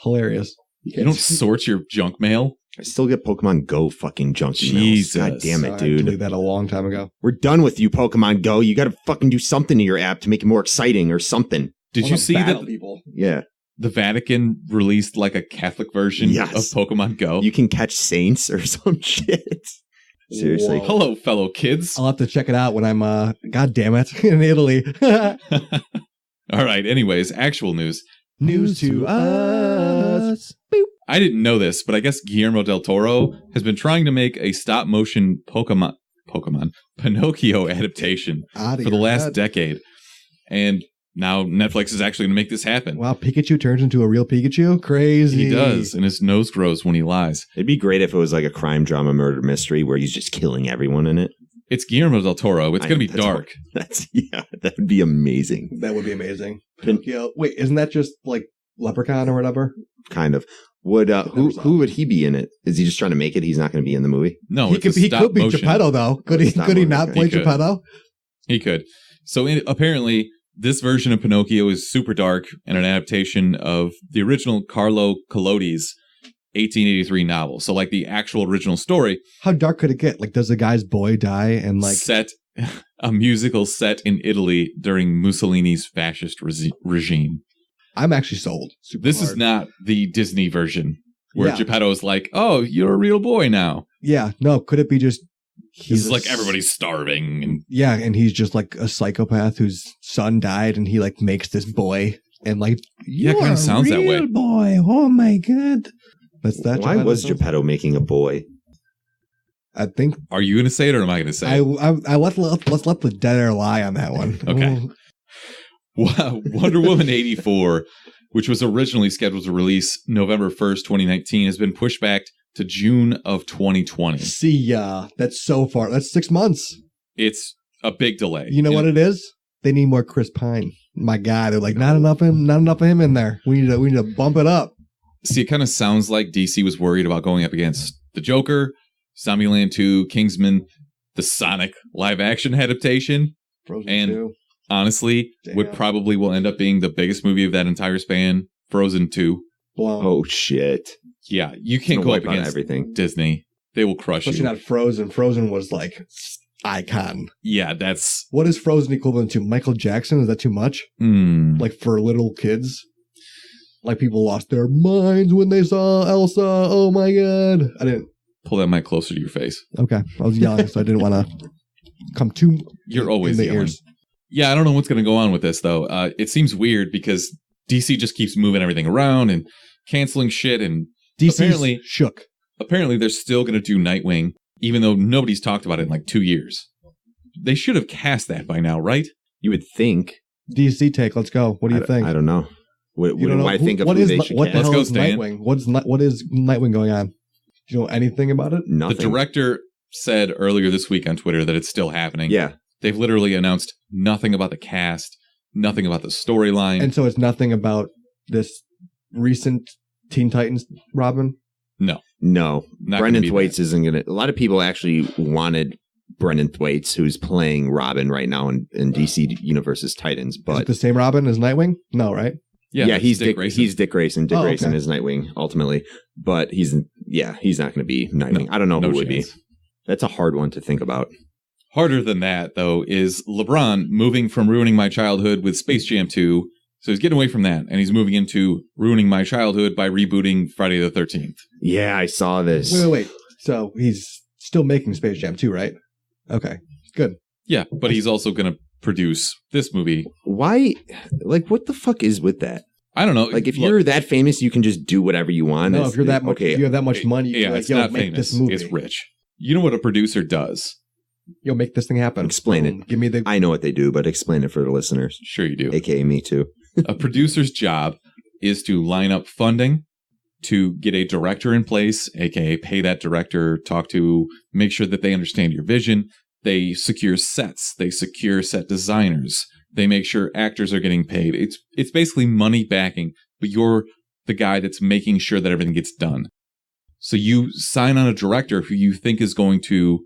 Hilarious. You don't sort your junk mail? I still get Pokemon Go fucking junk emails. Jesus. God damn it, I dude. deleted that a long time ago. We're done with you, Pokemon Go. You got to fucking do something to your app to make it more exciting or something. Did you see that people? Yeah. the Vatican released like a Catholic version of Pokemon Go? You can catch saints or some shit. Seriously. Whoa. Hello, fellow kids. I'll have to check it out when I'm, God damn it, in Italy. All right. Anyways, actual news. News to us. Boop. I didn't know this, but I guess Guillermo del Toro has been trying to make a stop-motion Pinocchio adaptation for the last decade. And now Netflix is actually going to make this happen. Wow, Pikachu turns into a real Pikachu? Crazy. He does, and his nose grows when he lies. It'd be great if it was like a crime drama murder mystery where he's just killing everyone in it. It's Guillermo del Toro. It's going to be dark. That would be amazing. That would be amazing. Pinocchio. Wait, isn't that just like Leprechaun or whatever? Kind of. Would who would he be in it? Is he just trying to make it? He's not going to be in the movie? No, he could be Geppetto though. Could he not play Geppetto? He could. So apparently, this version of Pinocchio is super dark and an adaptation of the original Carlo Collodi's 1883 novel. So like the actual original story. How dark could it get? Like, does the guy's boy die and like a musical set in Italy during Mussolini's fascist regime? I'm actually sold. This is not the Disney version where Geppetto is like, "Oh, you're a real boy now." Yeah, no. Could it be just he's like everybody's starving and and he's just like a psychopath whose son died, and he like makes this boy and like it kind of sounds that way. Boy, oh my god, that's that. Why was Geppetto making a boy? I think. Are you going to say it or am I going to say it? Let's let the dead air lie on that one. Okay. Wonder Woman 84, which was originally scheduled to release November 1st, 2019, has been pushed back to June of 2020. See ya. That's so far. That's 6 months. It's a big delay. You know what it is? They need more Chris Pine. My God, they're like, not enough of him in there. We need to bump it up. See, it kind of sounds like DC was worried about going up against the Joker, Zombieland 2, Kingsman, the Sonic live-action adaptation, Frozen and 2. Honestly, what probably will end up being the biggest movie of that entire span, Frozen 2. Wow. Oh, shit. Yeah, you can't go up against everything. Disney. They will crush Especially not Frozen. Frozen was like icon. Yeah, that's... What is Frozen equivalent to? Michael Jackson? Is that too much? Like for little kids? Like people lost their minds when they saw Elsa. Oh my God. I didn't... Pull that mic closer to your face. Okay. I was young, so I didn't want to come too... You're always in the yelling. ears. Yeah, I don't know what's going to go on with this, though. It seems weird because DC just keeps moving everything around and canceling shit. And DC's shook. Apparently, they're still going to do Nightwing, even though nobody's talked about it in like 2 years. They should have cast that by now, right? You would think. DC take. Let's go. What do you think? I don't know. What do I think of who they should what cast? the hell is Nightwing? What is Nightwing going on? Do you know anything about it? Nothing. The director said earlier this week on Twitter that it's still happening. Yeah. They've literally announced nothing about the cast, nothing about the storyline. And so it's nothing about this recent Teen Titans Robin? No. Brendan Thwaites isn't going to... A lot of people actually wanted Brendan Thwaites, who's playing Robin right now in DC Universe's Titans. But is it the same Robin as Nightwing? No, right? Yeah, he's Dick Grayson. He's Dick Grayson. Dick Grayson okay. is Nightwing, ultimately. But he's not going to be Nightwing. No, I don't know who chance. would be. That's a hard one to think about. Harder than that, though, is LeBron moving from ruining my childhood with Space Jam 2. So he's getting away from that, and he's moving into ruining my childhood by rebooting Friday the 13th. Yeah, I saw this. Wait. So he's still making Space Jam 2, right? Okay, good. Yeah, but he's also going to produce this movie. Why? Like, what the fuck is with that? I don't know. Like, if you're that famous, you can just do whatever you want. No, if you're that much, if you have that much money, you can it's not make famous. this movie. It's rich. You know what a producer does? You'll make this thing happen. Explain it. Give me the... I know what they do, but explain it for the listeners. Sure you do. AKA me too. A producer's job is to line up funding, to get a director in place, aka pay that director, make sure that they understand your vision. They secure sets. They secure set designers. They make sure actors are getting paid. It's basically money backing, but you're the guy that's making sure that everything gets done. So you sign on a director who you think is going to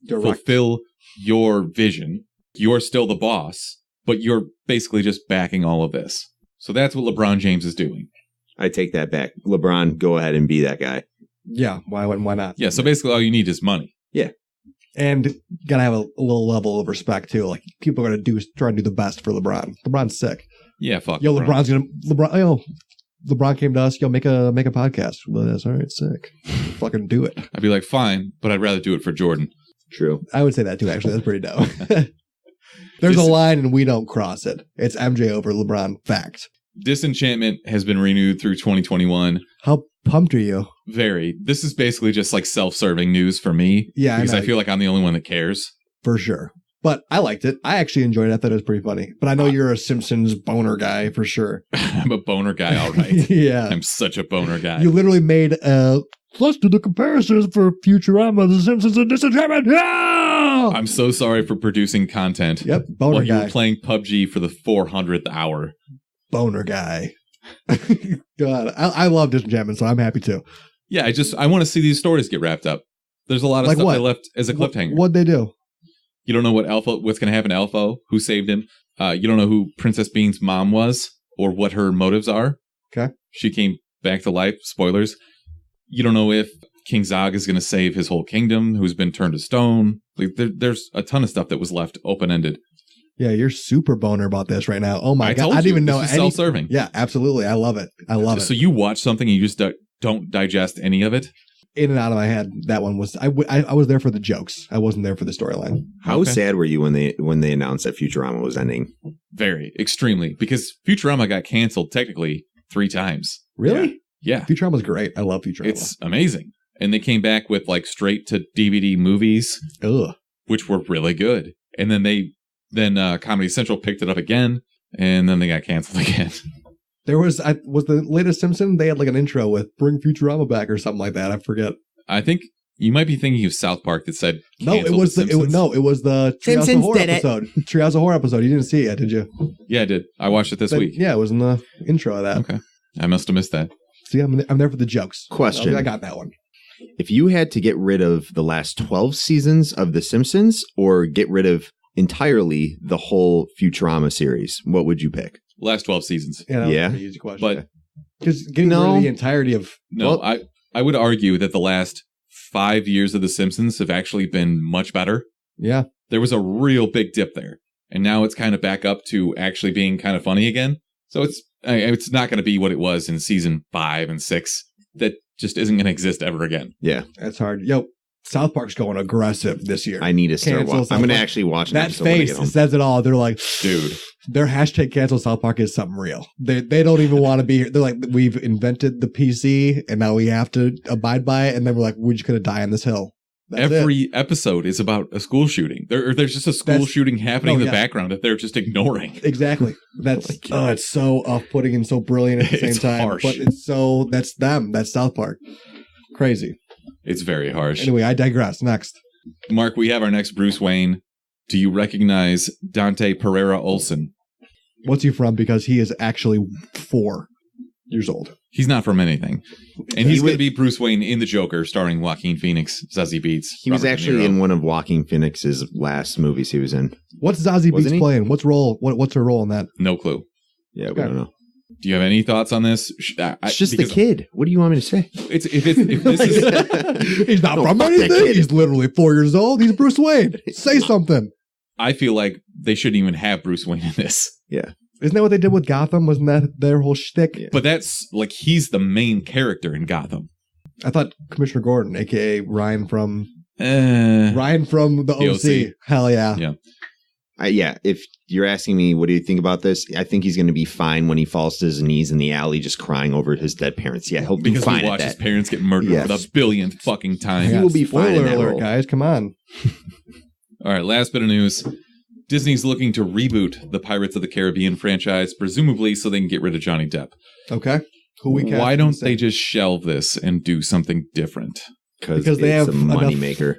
fulfill your vision. You're still the boss, but you're basically just backing all of this. So that's what LeBron James is doing. I take that back. LeBron, go ahead and be that guy. Yeah, why not? Yeah, so basically all you need is money. Yeah. And gotta have a little level of respect too. Like people are gonna try and do the best for LeBron. LeBron's sick. Yeah, fuck. Yo, LeBron came to us. Yo, make a podcast. Well, that's all right. Sick. Fucking do it. I'd be like, fine, but I'd rather do it for Jordan. True. I would say that too. Actually, that's pretty dope. There's a line and we don't cross it. It's MJ over LeBron. Fact. Disenchantment has been renewed through 2021. How pumped are you? Very. This is basically just like self-serving news for me. Yeah, because I feel like I'm the only one that cares. For sure. But I liked it. I actually enjoyed it. I thought it was pretty funny. But I know you're a Simpsons boner guy for sure. I'm a boner guy, all right. Yeah. I'm such a boner guy. You literally made let's do the comparisons for Futurama, The Simpsons, and Disenchantment. Yeah! I'm so sorry for producing content. Yep, boner while guy. you were playing PUBG for the 400th hour. Boner guy. God, I love Disenchantment, so I'm happy too. Yeah, I want to see these stories get wrapped up. There's a lot of stuff they left as a cliffhanger. What'd they do? You don't know what's going to happen to Alpha, who saved him. You don't know who Princess Bean's mom was or what her motives are. Okay. She came back to life. Spoilers. You don't know if King Zog is going to save his whole kingdom, who's been turned to stone. Like there's a ton of stuff that was left open-ended. Yeah, you're super boner about this right now. Oh my God. I didn't even know any self-serving. Yeah, absolutely. I love it. I love it. So you watch something and you just don't digest any of it? In and out of my head, that one was I was there for the jokes. I wasn't there for the storyline. How sad were you when they announced that Futurama was ending? Very, extremely, because Futurama got canceled technically 3 times. Really? Yeah. Futurama's great. I love Futurama. It's amazing. And they came back with like straight to DVD movies, which were really good. And then Comedy Central picked it up again, and then they got canceled again. There was the latest Simpson. They had like an intro with "Bring Futurama back" or something like that. I forget. I think you might be thinking of South Park that said it was the Treehouse of Horror episode. Treehouse of Horror episode. You didn't see it, did you? Yeah, I did. I watched it this week. Yeah, it was in the intro of that. Okay, I must have missed that. See, I'm there for the jokes. Question: I got that one. If you had to get rid of the last 12 seasons of The Simpsons, or get rid of entirely the whole Futurama series, what would you pick? Last 12 seasons. Yeah, that's a pretty easy question. But because getting rid of the entirety of I would argue that the last 5 years of The Simpsons have actually been much better. Yeah, there was a real big dip there, and now it's kind of back up to actually being kind of funny again. So it's not going to be what it was in season 5 and 6. That just isn't going to exist ever again. Yeah, that's hard. Yo, South Park's going aggressive this year. I need to start watching. I'm going to actually watch that face says it all. They're like, dude, their hashtag cancel South Park is something real. They don't even want to be here. They're like, we've invented the PC and now we have to abide by it. And then we're like, we're just going to die on this hill. Every episode is about a school shooting. There's just a school shooting happening in the background that they're just ignoring. Exactly. That's it's so off-putting and so brilliant at the same time. Harsh. But that's them. That's South Park. Crazy. It's very harsh. Anyway, I digress. Next. Mark, we have our next Bruce Wayne. Do you recognize Dante Pereira Olson? What's he from? Because he is actually 4 years old. He's not from anything. And he's going to be Bruce Wayne in The Joker, starring Joaquin Phoenix, Zazie Beetz. He was actually in one of Joaquin Phoenix's last movies he was in. What's Zazie Beetz playing? What's her role in that? No clue. Yeah, we don't know. Do you have any thoughts on this? It's just the kid. What do you want me to say? If this is, he's not from anything. He's literally 4 years old. He's Bruce Wayne. Say something. I feel like they shouldn't even have Bruce Wayne in this. Yeah. Isn't that what they did with Gotham? Wasn't that their whole shtick? Yeah. But that's like he's the main character in Gotham. I thought Commissioner Gordon, aka Ryan from the OC. Hell yeah. Yeah. Yeah, if you're asking me, what do you think about this? I think he's going to be fine when he falls to his knees in the alley just crying over his dead parents. Yeah, he'll be fine. Because we watch his parents get murdered for the billionth fucking time. He will be fine in that alert, role. guys. Come on. All right, last bit of news. Disney's looking to reboot the Pirates of the Caribbean franchise, presumably so they can get rid of Johnny Depp. Okay. Why don't they just shelve this and do something different? Because they have a moneymaker.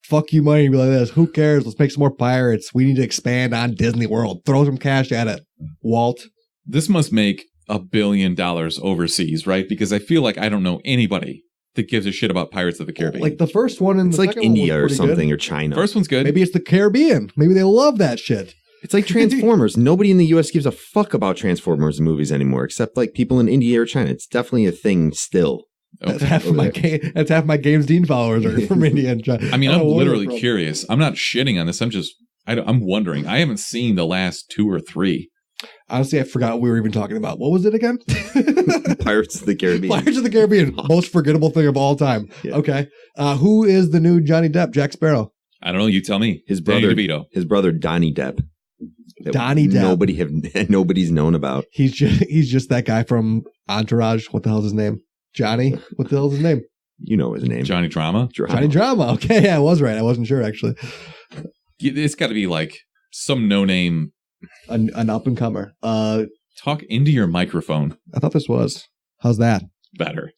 Fuck you money, be like this. Who cares? Let's make some more pirates. We need to expand on Disney World. Throw some cash at it, Walt. This must make $1 billion overseas, right? Because I feel like I don't know anybody that gives a shit about Pirates of the Caribbean. Like the first one in it's like India or something, or China. First one's good. Maybe it's the Caribbean. Maybe they love that shit. It's like Transformers. Nobody in the U.S. gives a fuck about Transformers movies anymore, except like people in India or China. It's definitely a thing still. That's half of my game. That's half my Games Dean followers are from India. I mean, I'm literally curious. I'm not shitting on this. I'm wondering. I haven't seen the last 2 or 3. Honestly, I forgot what we were even talking about. What was it again? Pirates of the Caribbean. Pirates of the Caribbean. Most forgettable thing of all time. Yeah. Okay. Who is the new Johnny Depp, Jack Sparrow? I don't know. You tell me. His brother, Donnie Depp. Donnie Depp. Nobody's known about. He's just that guy from Entourage. What the hell's his name? Johnny. What the hell's his name? You know his name. Johnny Drama. Johnny Drama. Okay, yeah, I was right. I wasn't sure actually. It's got to be like some no-name. An up-and-comer. Talk into your microphone. I thought this was. How's that? Better.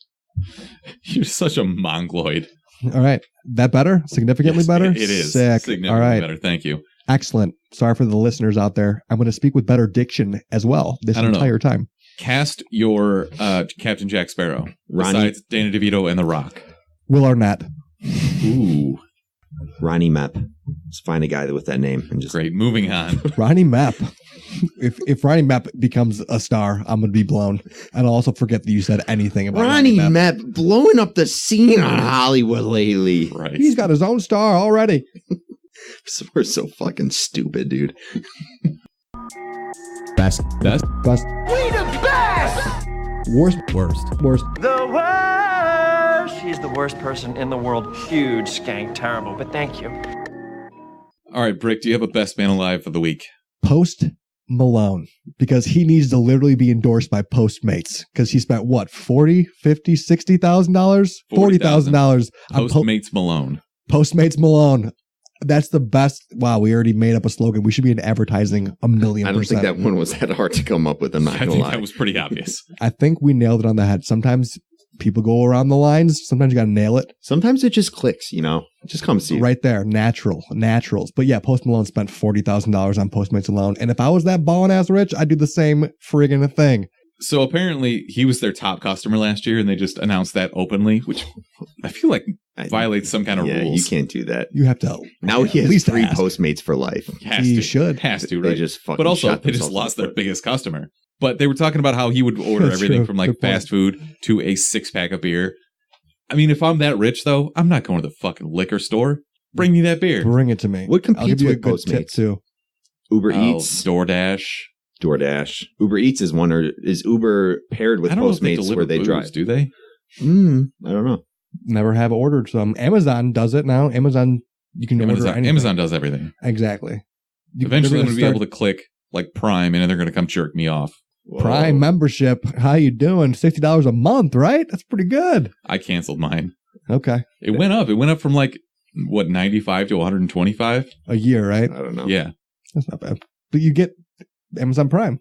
You're such a mongoloid. All right. That better? Significantly better? It is. Sick. Significantly better. Thank you. Excellent. Sorry for the listeners out there. I'm going to speak with better diction as well this entire time. Cast your Captain Jack Sparrow. Besides Danny DeVito and The Rock. Will Arnett. Ooh. Ronnie Mepp. Let's find a guy with that name. And just Great. Moving on. Ronnie Mepp. If Ronnie Mepp becomes a star, I'm going to be blown. And I'll also forget that you said anything about Ronnie Mepp blowing up the scene on Hollywood lately. Right. He's got his own star already. We're so fucking stupid, dude. Best. We the best! Worst. The worst! She's the worst person in the world. Huge, skank, terrible, but thank you. All right, Brick, do you have a best man alive for the week? Post Malone, because he needs to literally be endorsed by Postmates, because he spent what, $40,000, $50,000, $60,000? $40,000 on Postmates Malone. Postmates Malone. That's the best. Wow, we already made up a slogan. We should be in advertising 1,000,000%. I don't think that one was that hard to come up with. I'm not going to lie. That was pretty obvious. I think we nailed it on the head. Sometimes people go around the lines. Sometimes you got to nail it. Sometimes it just clicks, you know. It just comes to you. Right there. Naturals. But yeah, Post Malone spent $40,000 on Postmates alone. And if I was that ballin' ass rich, I'd do the same friggin' thing. So apparently he was their top customer last year, and they just announced that openly, which I feel like violates some kind of rules. You can't do that. You have to. Now he has free Postmates for life. He should. Has to, right? They just fucking but also, they just lost their biggest customer. But they were talking about how he would order everything from like fast food to a 6-pack of beer. I mean, if I'm that rich, though, I'm not going to the fucking liquor store. Bring me that beer. Bring it to me. What competes with Postmates? Too. Uber Eats. DoorDash. Uber Eats is one, or is Uber paired with Postmates where they drive? Do they? I don't know. Never have ordered some. Amazon does it now. Amazon, you can order anything. Amazon does everything. Exactly. Eventually, I'm going to be able to click like Prime, and then they're going to come jerk me off. Whoa. Prime membership. How you doing? $60 a month, right? That's pretty good. I canceled mine. Okay. It went up. It went up from like, what, 95 to 125? A year, right? I don't know. Yeah. That's not bad. But you get Amazon Prime.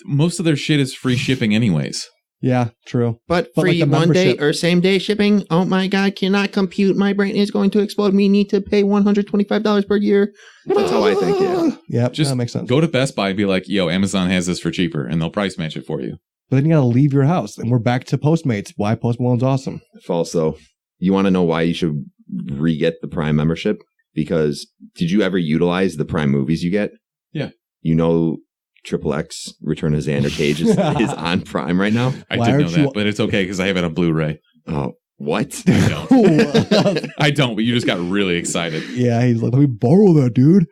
Most of their shit is free shipping anyways. Yeah, true. But free like one day or same day shipping? Oh my God, cannot compute. My brain is going to explode. We need to pay $125 per year. That's how I think, yeah. Yep, just that makes sense. Go to Best Buy and be like, yo, Amazon has this for cheaper, and they'll price match it for you. But then you got to leave your house, and we're back to Postmates. Why Post Malone's awesome. False, though. You want to know why you should re-get the Prime membership? Because did you ever utilize the Prime movies you get? Yeah. You know... XXX Return of Xander Cage is on Prime right now. I did know that, but it's okay because I have it on Blu-ray. Oh, what? I don't. I don't, but you just got really excited. Yeah, he's like, let me borrow that, dude.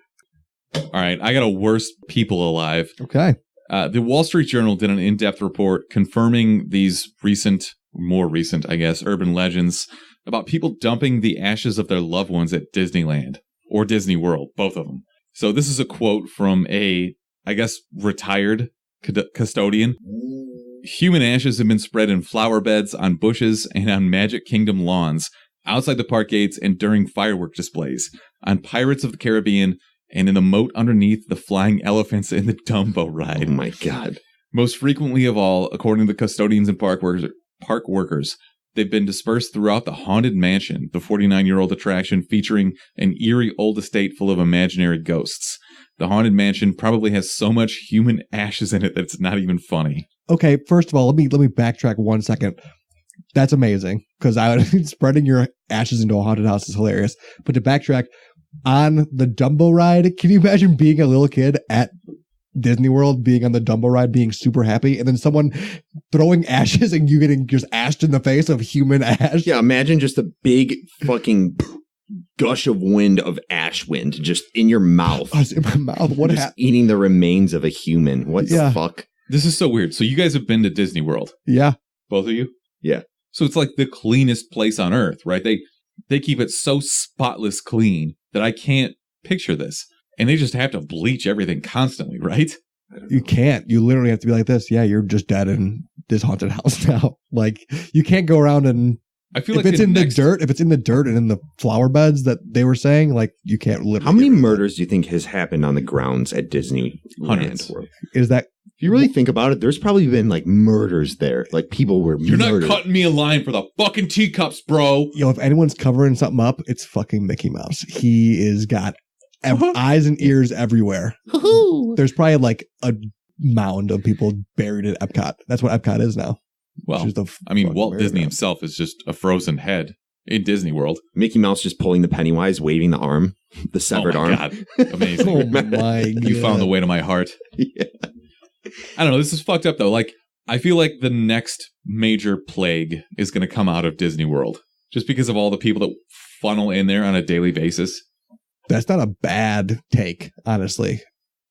All right, I got a worst people alive. Okay. The Wall Street Journal did an in-depth report confirming these more recent, I guess, urban legends about people dumping the ashes of their loved ones at Disneyland or Disney World, both of them. So this is a quote from I guess, retired custodian. Human ashes have been spread in flower beds, on bushes, and on Magic Kingdom lawns, outside the park gates and during firework displays, on Pirates of the Caribbean, and in the moat underneath the flying elephants in the Dumbo ride. Oh my God. Most frequently of all, according to the custodians and park workers, they've been dispersed throughout the Haunted Mansion, the 49-year-old attraction featuring an eerie old estate full of imaginary ghosts. The Haunted Mansion probably has so much human ashes in it that it's not even funny. Okay, first of all, let me backtrack 1 second. That's amazing, because spreading your ashes into a haunted house is hilarious. But to backtrack, on the Dumbo ride, can you imagine being a little kid at Disney World, being on the Dumbo ride, being super happy, and then someone throwing ashes and you getting just ashed in the face of human ash. Yeah, imagine just a big fucking gush of wind of ash wind just in your mouth. I was in my mouth. What just happened? eating the remains of a human. What the fuck? This is so weird. So you guys have been to Disney World? Yeah. Both of you? Yeah. So it's like the cleanest place on earth, right? They keep it so spotless clean that I can't picture this. And they just have to bleach everything constantly, right? You can't. You literally have to be like this. Yeah, you're just dead in this haunted house now. Like, you can't go around and I feel if like it's in the dirt, if it's in the dirt and in the flower beds that they were saying, like, you can't literally. How many murders do you think has happened on the grounds at Disney? Hundreds. Is that? If you really think about it, there's probably been like murders there. Like people were You're murdered. not cutting me a line for the fucking teacups, bro. If anyone's covering something up, it's fucking Mickey Mouse. He is got eyes and ears everywhere. There's probably like a mound of people buried at Epcot. That's what Epcot is now. Well, Walt Disney himself is just a frozen head in Disney World. Mickey Mouse just pulling the Pennywise, waving the arm, the severed arm. God. Amazing. Oh my God. You found the way to my heart. Yeah. I don't know. This is fucked up though. Like, I feel like the next major plague is going to come out of Disney World just because of all the people that funnel in there on a daily basis. That's not a bad take, honestly.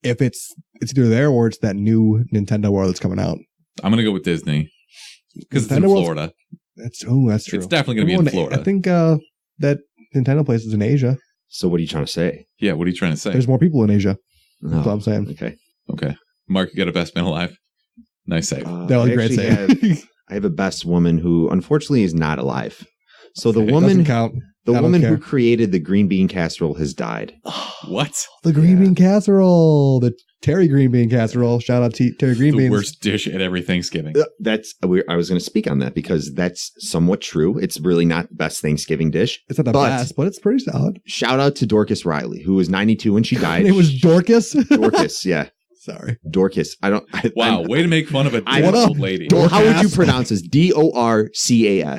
If it's either there or it's that new Nintendo World that's coming out. I'm going to go with Disney because it's in Nintendo Florida. That's true. It's definitely going to be in Florida. I think that Nintendo place is in Asia. So what are you trying to say? Yeah, what are you trying to say? There's more people in Asia. No. That's what I'm saying. Okay. Mark, you got a best man alive? Nice save. That was a great save. I have a best woman who unfortunately is not alive. So the Doesn't woman count. The I woman don't who care. created the green bean casserole has died. What? The green bean casserole. The Terry green bean casserole. Shout out to Terry green The beans. worst dish at every Thanksgiving. I was going to speak on that because that's somewhat true. It's really not the best Thanksgiving dish. It's not the best, but it's pretty solid. Shout out to Dorcas Riley, who was 92 when she died. It was Dorcas? Dorcas, yeah. Sorry. Dorcas. Wow, way to make fun of a old lady. How would you pronounce this? Dorcas.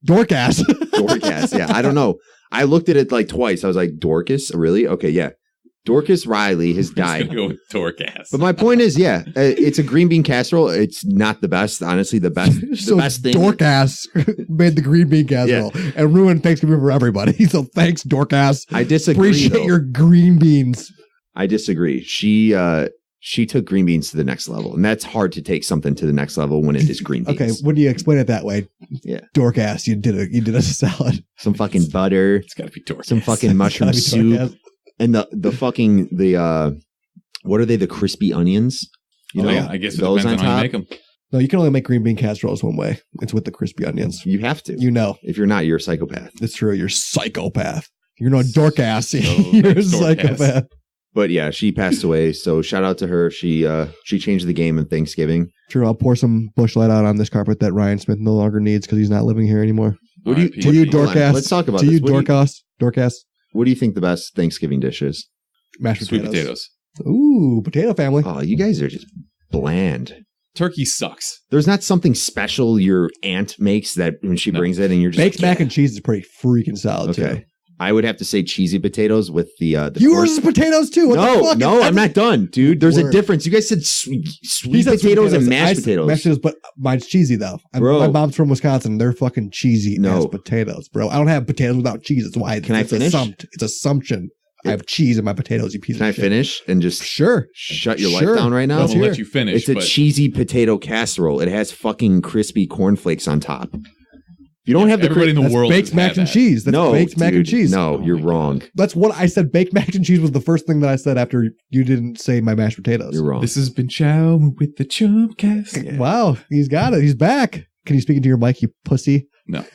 Dorcas. Dorcas, yeah. I don't know. I looked at it like twice. I was like, Dorcas? Really? Okay, yeah. Dorcas Riley has died. I'm going to go with Dorcas. But my point is, yeah, it's a green bean casserole. It's not the best. Honestly, the best thing. Dorcas made the green bean casserole and ruined Thanksgiving for everybody. So thanks, Dorcas. I disagree. Appreciate your green beans. I disagree. She took green beans to the next level, and that's hard to take something to the next level when it is green beans. Okay, when you explain it that way, yeah, Dorcas, you did a salad. Some fucking butter. It's got to be Dorcas. Some fucking mushroom soup, and the what are they? The crispy onions. You know, I guess it depends on how you make them. No, you can only make green bean casseroles one way. It's with the crispy onions. You have to. You know, if you're not, you're a psychopath. That's true. You're a psychopath. You're no Dorcas. You're a Dorcas. psychopath. But yeah, she passed away. So shout out to her. She changed the game in Thanksgiving. Sure, I'll pour some Busch Light out on this carpet that Ryan Smith no longer needs because he's not living here anymore. What do you, to you, Dorcas? Let's talk about to this. you, Dorcas. Dorcas. What do you think the best Thanksgiving dish is? Mashed Sweet potatoes. Ooh, potato family. Oh, you guys are just bland. Turkey sucks. There's not something special your aunt makes that when she brings it and you're just baked mac and cheese is pretty freaking solid too. I would have to say cheesy potatoes with the yours is potatoes too. What the fuck? No, I'm not done, dude. There's a difference. You guys said sweet potatoes and mashed potatoes. Mashed potatoes, but mine's cheesy though. My mom's from Wisconsin. They're fucking cheesy as potatoes, bro. I don't have potatoes without cheese. That's why. Can I finish? It's assumption. I have cheese in my potatoes. You piece of shit. Can I finish and just shut your life down right now? I'm gonna let you finish. It's a cheesy potato casserole. It has fucking crispy cornflakes on top. You don't have everybody in the world baked mac and cheese. That's baked mac and cheese. No, you're wrong. That's what I said. Baked mac and cheese was the first thing that I said after you didn't say my mashed potatoes. You're wrong. This has been Chow with the Chumpcast. Yeah. Wow, he's got it. He's back. Can you speak into your mic, you pussy? No.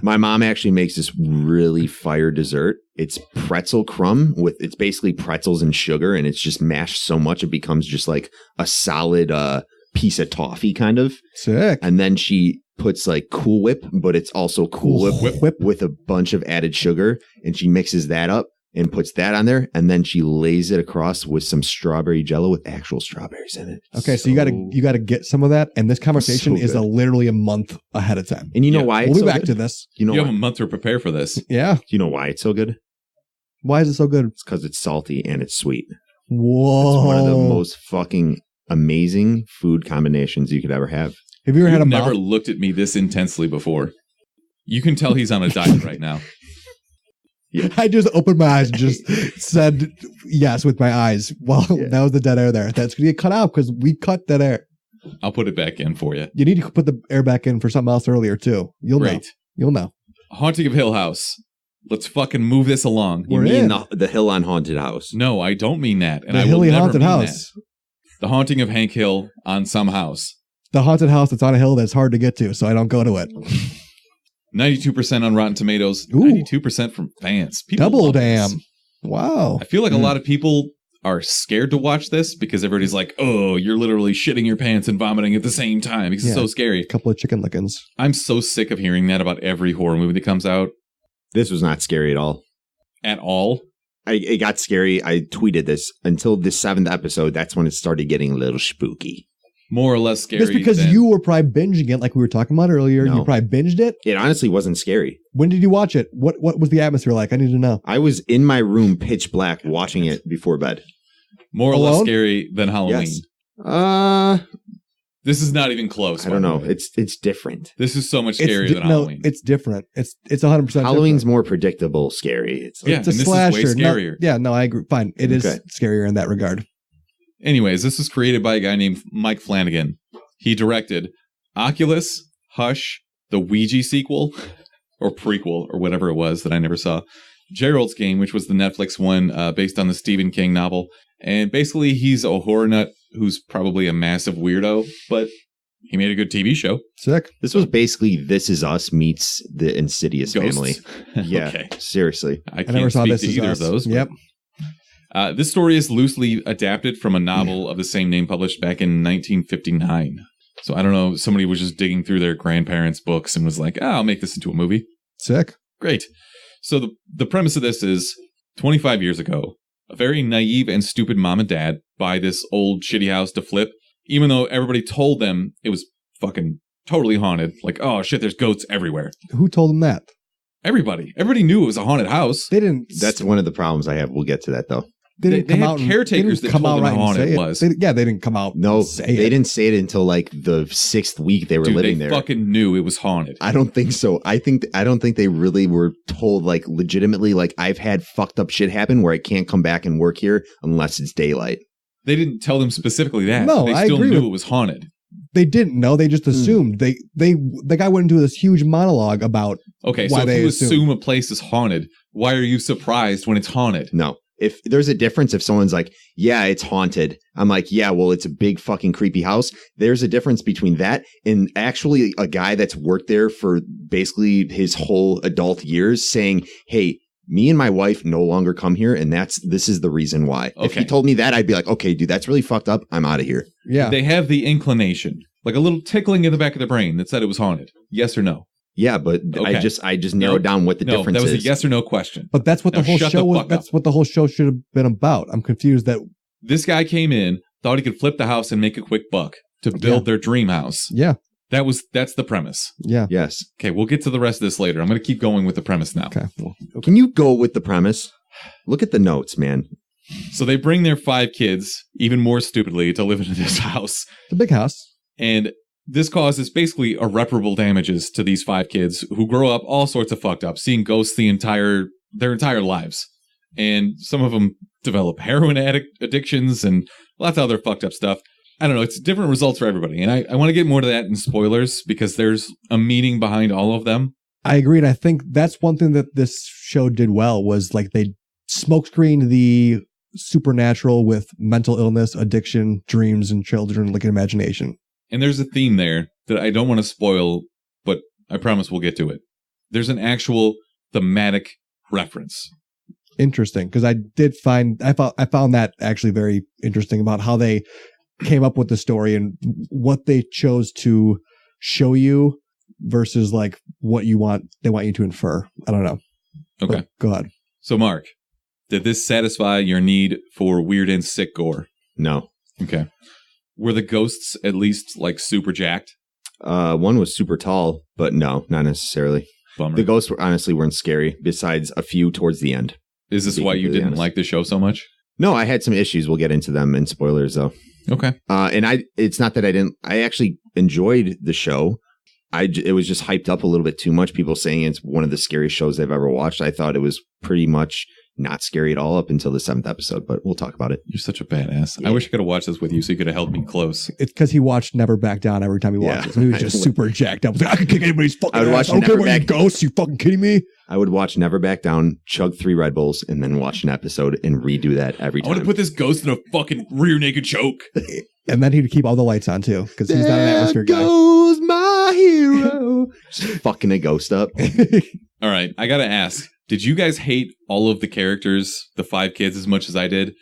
My mom actually makes this really fire dessert. It's pretzel crumb it's basically pretzels and sugar, and it's just mashed so much it becomes just like a solid piece of toffee kind of. Sick. And then she puts like Cool Whip, but it's also Cool Whip with a bunch of added sugar, and she mixes that up and puts that on there, and then she lays it across with some strawberry jello with actual strawberries in it. Okay, so you gotta get some of that, and this conversation is literally a month ahead of time. And you know why? We'll be back to this. You know you have a month to prepare for this. Yeah. Do you know why it's so good? Why is it so good? It's because it's salty and it's sweet. Whoa. It's one of the most fucking amazing food combinations you could ever have. Have you ever had a never looked at me this intensely before. You can tell he's on a diet right now. Yeah. I just opened my eyes and just said yes with my eyes. Well, that was the dead air there. That's going to get cut out because we cut dead air. I'll put it back in for you. You need to put the air back in for something else earlier, too. You'll know. You'll know. Haunting of Hill House. Let's fucking move this along. You mean the Hill on Haunted House? No, I don't mean that. And the I Hilly will never Haunted mean House. That. The Haunting of Hank Hill on some house. The haunted house that's on a hill that's hard to get to, so I don't go to it. 92% on Rotten Tomatoes. Ooh. 92% from fans. People Double love damn. This. Wow. I feel like a lot of people are scared to watch this because everybody's like, oh, you're literally shitting your pants and vomiting at the same time because it's so scary. A couple of chicken lickings. I'm so sick of hearing that about every horror movie that comes out. This was not scary at all. At all? It got scary. I tweeted this until the 7th episode. That's when it started getting a little spooky. More or less scary. That's because you were probably binging it like we were talking about earlier. No. You probably binged it. It honestly wasn't scary. When did you watch it? What was the atmosphere like? I need to know. I was in my room pitch black watching it before bed. More or less scary than Halloween. Yes. This is not even close. I don't know. It's different. This is so much scarier than Halloween. No, it's different. It's 100% Halloween's different. more predictable scary. It's a slasher. This is way scarier. I agree. Fine. It is scarier in that regard. Anyways, this was created by a guy named Mike Flanagan. He directed Oculus, Hush, the Ouija sequel, or prequel, or whatever it was that I never saw. Gerald's Game, which was the Netflix one based on the Stephen King novel. And basically, he's a horror nut who's probably a massive weirdo, but he made a good TV show. Sick. This was basically This Is Us meets the Insidious Ghosts. family. Yeah, okay. Seriously. I never saw This to either of those. Yep. This story is loosely adapted from a novel of the same name published back in 1959. So I don't know, somebody was just digging through their grandparents' books and was like, I'll make this into a movie. Sick. Great. So the premise of this is 25 years ago, a very naive and stupid mom and dad buy this old shitty house to flip, even though everybody told them it was fucking totally haunted. Like, oh shit, there's goats everywhere. Who told them that? Everybody. Everybody knew it was a haunted house. They didn't. That's one of the problems I have. We'll get to that though. They didn't come out. Caretakers that told them how haunted it was. They didn't come out. No, and say they it. didn't say it until like the 6th week they were living there. They fucking knew it was haunted. I don't think so. I don't think they really were told like legitimately. Like I've had fucked up shit happen where I can't come back and work here unless it's daylight. They didn't tell them specifically that. No, they I still agree knew with- it was haunted. They didn't know. They just assumed. The guy went into this huge monologue about. Okay, why so if they you assume a place is haunted, why are you surprised when it's haunted? No. If there's a difference, if someone's like, yeah, it's haunted. I'm like, yeah, well, it's a big fucking creepy house. There's a difference between that and actually a guy that's worked there for basically his whole adult years saying, hey, me and my wife no longer come here. And this is the reason why. Okay. If he told me that, I'd be like, okay, dude, that's really fucked up. I'm out of here. Yeah. They have the inclination, like a little tickling in the back of their brain that said it was haunted. Yes or no? Yeah, but Okay. I just narrowed down what the difference that was is. a yes or no question. But that's what Now the whole shut show the was. fuck That's up. what the whole show should have been about. I'm confused that. This guy came in, thought he could flip the house and make a quick buck to build their dream house. Yeah. That's the premise. Yeah. Yes. Okay, we'll get to the rest of this later. I'm going to keep going with the premise now. Okay. Can you go with the premise? Look at the notes, man. So they bring their 5 kids, even more stupidly, to live in this house. It's a big house. And this causes basically irreparable damages to these 5 kids who grow up all sorts of fucked up, seeing ghosts their entire lives. And some of them develop heroin addictions and lots of other fucked up stuff. I don't know. It's different results for everybody. And I want to get more to that in spoilers because there's a meaning behind all of them. I agree. And I think that's one thing that this show did well was like they smokescreened the supernatural with mental illness, addiction, dreams, and children, like imagination. And there's a theme there that I don't want to spoil, but I promise we'll get to it. There's an actual thematic reference. Interesting, because I found that actually very interesting about how they came up with the story and what they chose to show you versus like what they want you to infer. I don't know. Okay. But go ahead. So Mark, did this satisfy your need for weird and sick gore? No. Okay. Were the ghosts at least like super jacked? One was super tall, but no, not necessarily. Bummer. The ghosts honestly weren't scary, besides a few towards the end. Is this why you didn't like the show so much? No, I had some issues. We'll get into them in spoilers, though. Okay. And it's not that I actually enjoyed the show. It was just hyped up a little bit too much. People saying it's one of the scariest shows they've ever watched. I thought it was pretty much not scary at all up until the 7th episode, but we'll talk about it. You're such a badass. Yeah. I wish I could have watched this with you so you could have held me close. It's because he watched Never Back Down every time he watched it. So he was just super jacked up. Like, I can kick anybody's fucking ass. I don't care about you ghosts. You fucking kidding me? I would watch Never Back Down, chug 3 Red Bulls, and then watch an episode and redo that every time. I want to put this ghost in a fucking rear naked choke. And then he'd keep all the lights on too, because he's not an atmosphere guy. There goes my hero. Just fucking a ghost up. All right, I gotta ask, did you guys hate all of the characters, the 5 kids, as much as I did?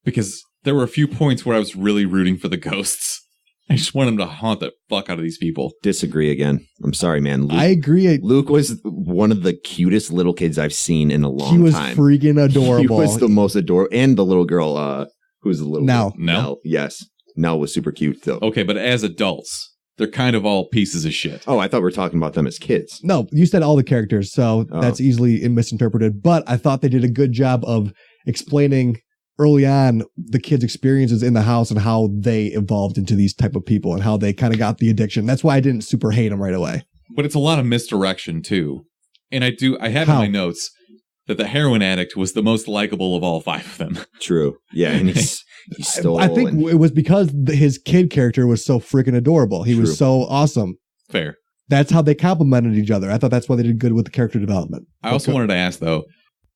Because there were a few points where I was really rooting for the ghosts. I just want them to haunt the fuck out of these people. Disagree again. I'm sorry, man. I agree. Luke was one of the cutest little kids I've seen in a long time. He was freaking adorable. He was the most adorable. And the little girl, who's the little Nell. Nell, yes. Nell was super cute, though. Okay, but as adults, they're kind of all pieces of shit. Oh, I thought we were talking about them as kids. No, you said all the characters, so that's easily misinterpreted. But I thought they did a good job of explaining early on the kids' experiences in the house and how they evolved into these type of people and how they kind of got the addiction. That's why I didn't super hate them right away. But it's a lot of misdirection, too. And I have in my notes that the heroin addict was the most likable of all 5 of them. True. Yeah, and he stole. I think it was because his kid character was so freaking adorable. He was so awesome. Fair. That's how they complemented each other. I thought that's why they did good with the character development. I also wanted to ask, though,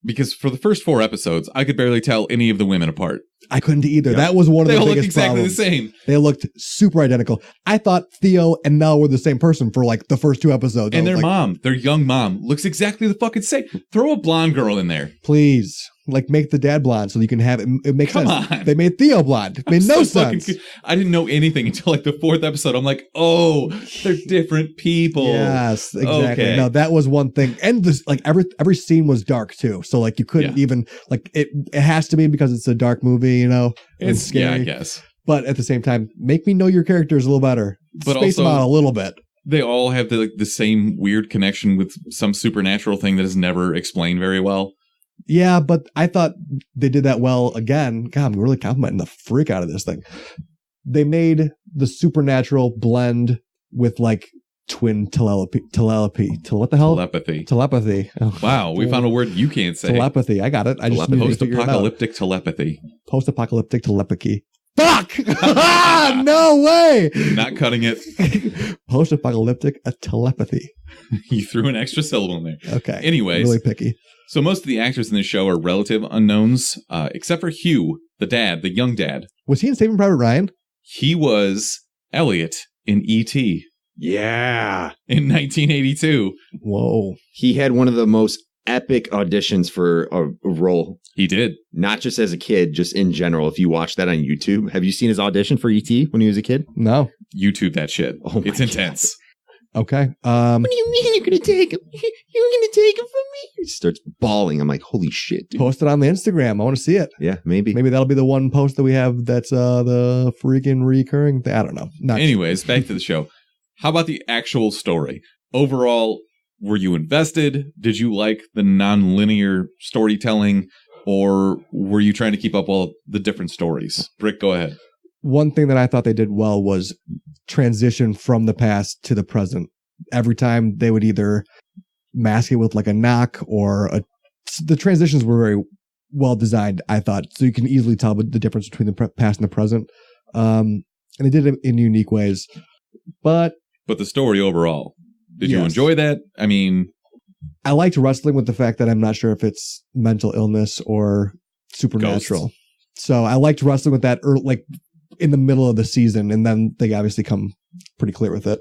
because for the first 4 episodes, I could barely tell any of the women apart. I couldn't either. Yep. That was one of the biggest problems. They all looked exactly the same. They looked super identical. I thought Theo and Nell were the same person for like the first 2 episodes. And their young mom, looks exactly the fucking same. Throw a blonde girl in there. Please. Like, make the dad blonde so you can have it. It makes sense. Come on. They made Theo blonde. It made no sense. I didn't know anything until like the 4th episode. I'm like, oh, they're different people. Yes, exactly. Okay. No, that was one thing. And this, like, every scene was dark too. So like you couldn't even like it has to be because it's a dark movie, you know. It's scary. Yeah, I guess. But at the same time, make me know your characters a little better. But space also, them out a little bit. They all have the same weird connection with some supernatural thing that is never explained very well. Yeah, but I thought they did that well again. God, I'm really complimenting the freak out of this thing. They made the supernatural blend with like twin telepathy. What the hell? Telepathy. Oh, wow, we found a word you can't say. Telepathy. I got it. I just need to figure it out. Post-apocalyptic telepathy. Post-apocalyptic telepathy. Fuck! No way! Not cutting it. Post-apocalyptic telepathy. You threw an extra syllable in there. Okay. Anyways. Really picky. So most of the actors in this show are relative unknowns, except for Hugh, the dad, the young dad. Was he in Saving Private Ryan? He was Elliot in E.T. Yeah. In 1982. Whoa. He had one of the most epic auditions for a role. He did. Not just as a kid, just in general. If you watch that on YouTube. Have you seen his audition for E.T. when he was a kid? No. YouTube that shit. Oh, it's intense. God. Okay. What do you mean you're going to take him? You're going to take him from me? He starts bawling. I'm like, holy shit, dude. Post it on the Instagram. I want to see it. Yeah, maybe. Maybe that'll be the one post that we have that's the freaking recurring thing. I don't know. Anyways, back to the show. How about the actual story? Overall, were you invested? Did you like the non-linear storytelling? Or were you trying to keep up all the different stories? Brick, go ahead. One thing that I thought they did well was transition from the past to the present. Every time they would either mask it with like a knock or the transitions were very well designed, I thought. So you can easily tell the difference between the past and the present. And they did it in unique ways. But the story overall, did you enjoy that? I mean, I liked wrestling with the fact that I'm not sure if it's mental illness or supernatural. Ghosts. So I liked wrestling with that like in the middle of the season, and then they obviously come pretty clear with it.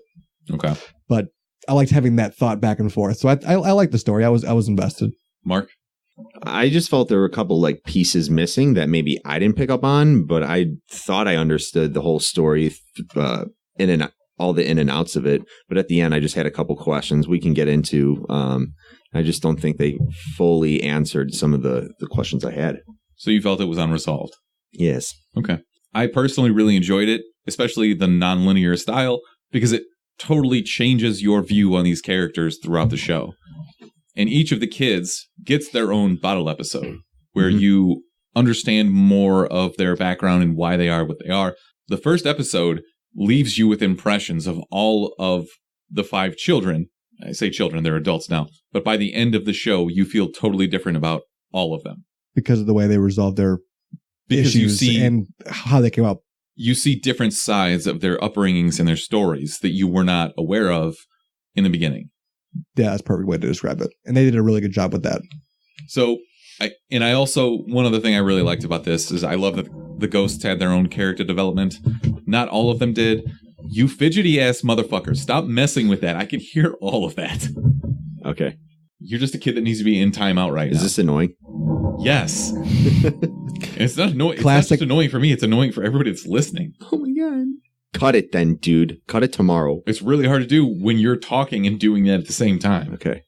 Okay. But I liked having that thought back and forth. So I liked the story. I was invested. Mark? I just felt there were a couple like pieces missing that maybe I didn't pick up on, but I thought I understood the whole story all the in and outs of it. But at the end, I just had a couple questions we can get into. I just don't think they fully answered some of the questions I had. So you felt it was unresolved? Yes. Okay. I personally really enjoyed it, especially the non-linear style, because it totally changes your view on these characters throughout the show. And each of the kids gets their own bottle episode where you understand more of their background and why they are what they are. The first episode leaves you with impressions of all of the 5 children. I say children, they're adults now. But by the end of the show, you feel totally different about all of them. Because of the way they resolve their issues and how they came up. You see different sides of their upbringings and their stories that you were not aware of in the beginning. Yeah, that's a perfect way to describe it. And they did a really good job with that. So, I also, one other thing I really liked about this is I love that the ghosts had their own character development. Not all of them did. You fidgety ass motherfucker, stop messing with that. I can hear all of that. Okay. You're just a kid that needs to be in timeout right now. Is this annoying? Yes. It's not annoying. It's not just annoying for me. It's annoying for everybody that's listening. Oh my God. Cut it then, dude. Cut it tomorrow. It's really hard to do when you're talking and doing that at the same time. Okay.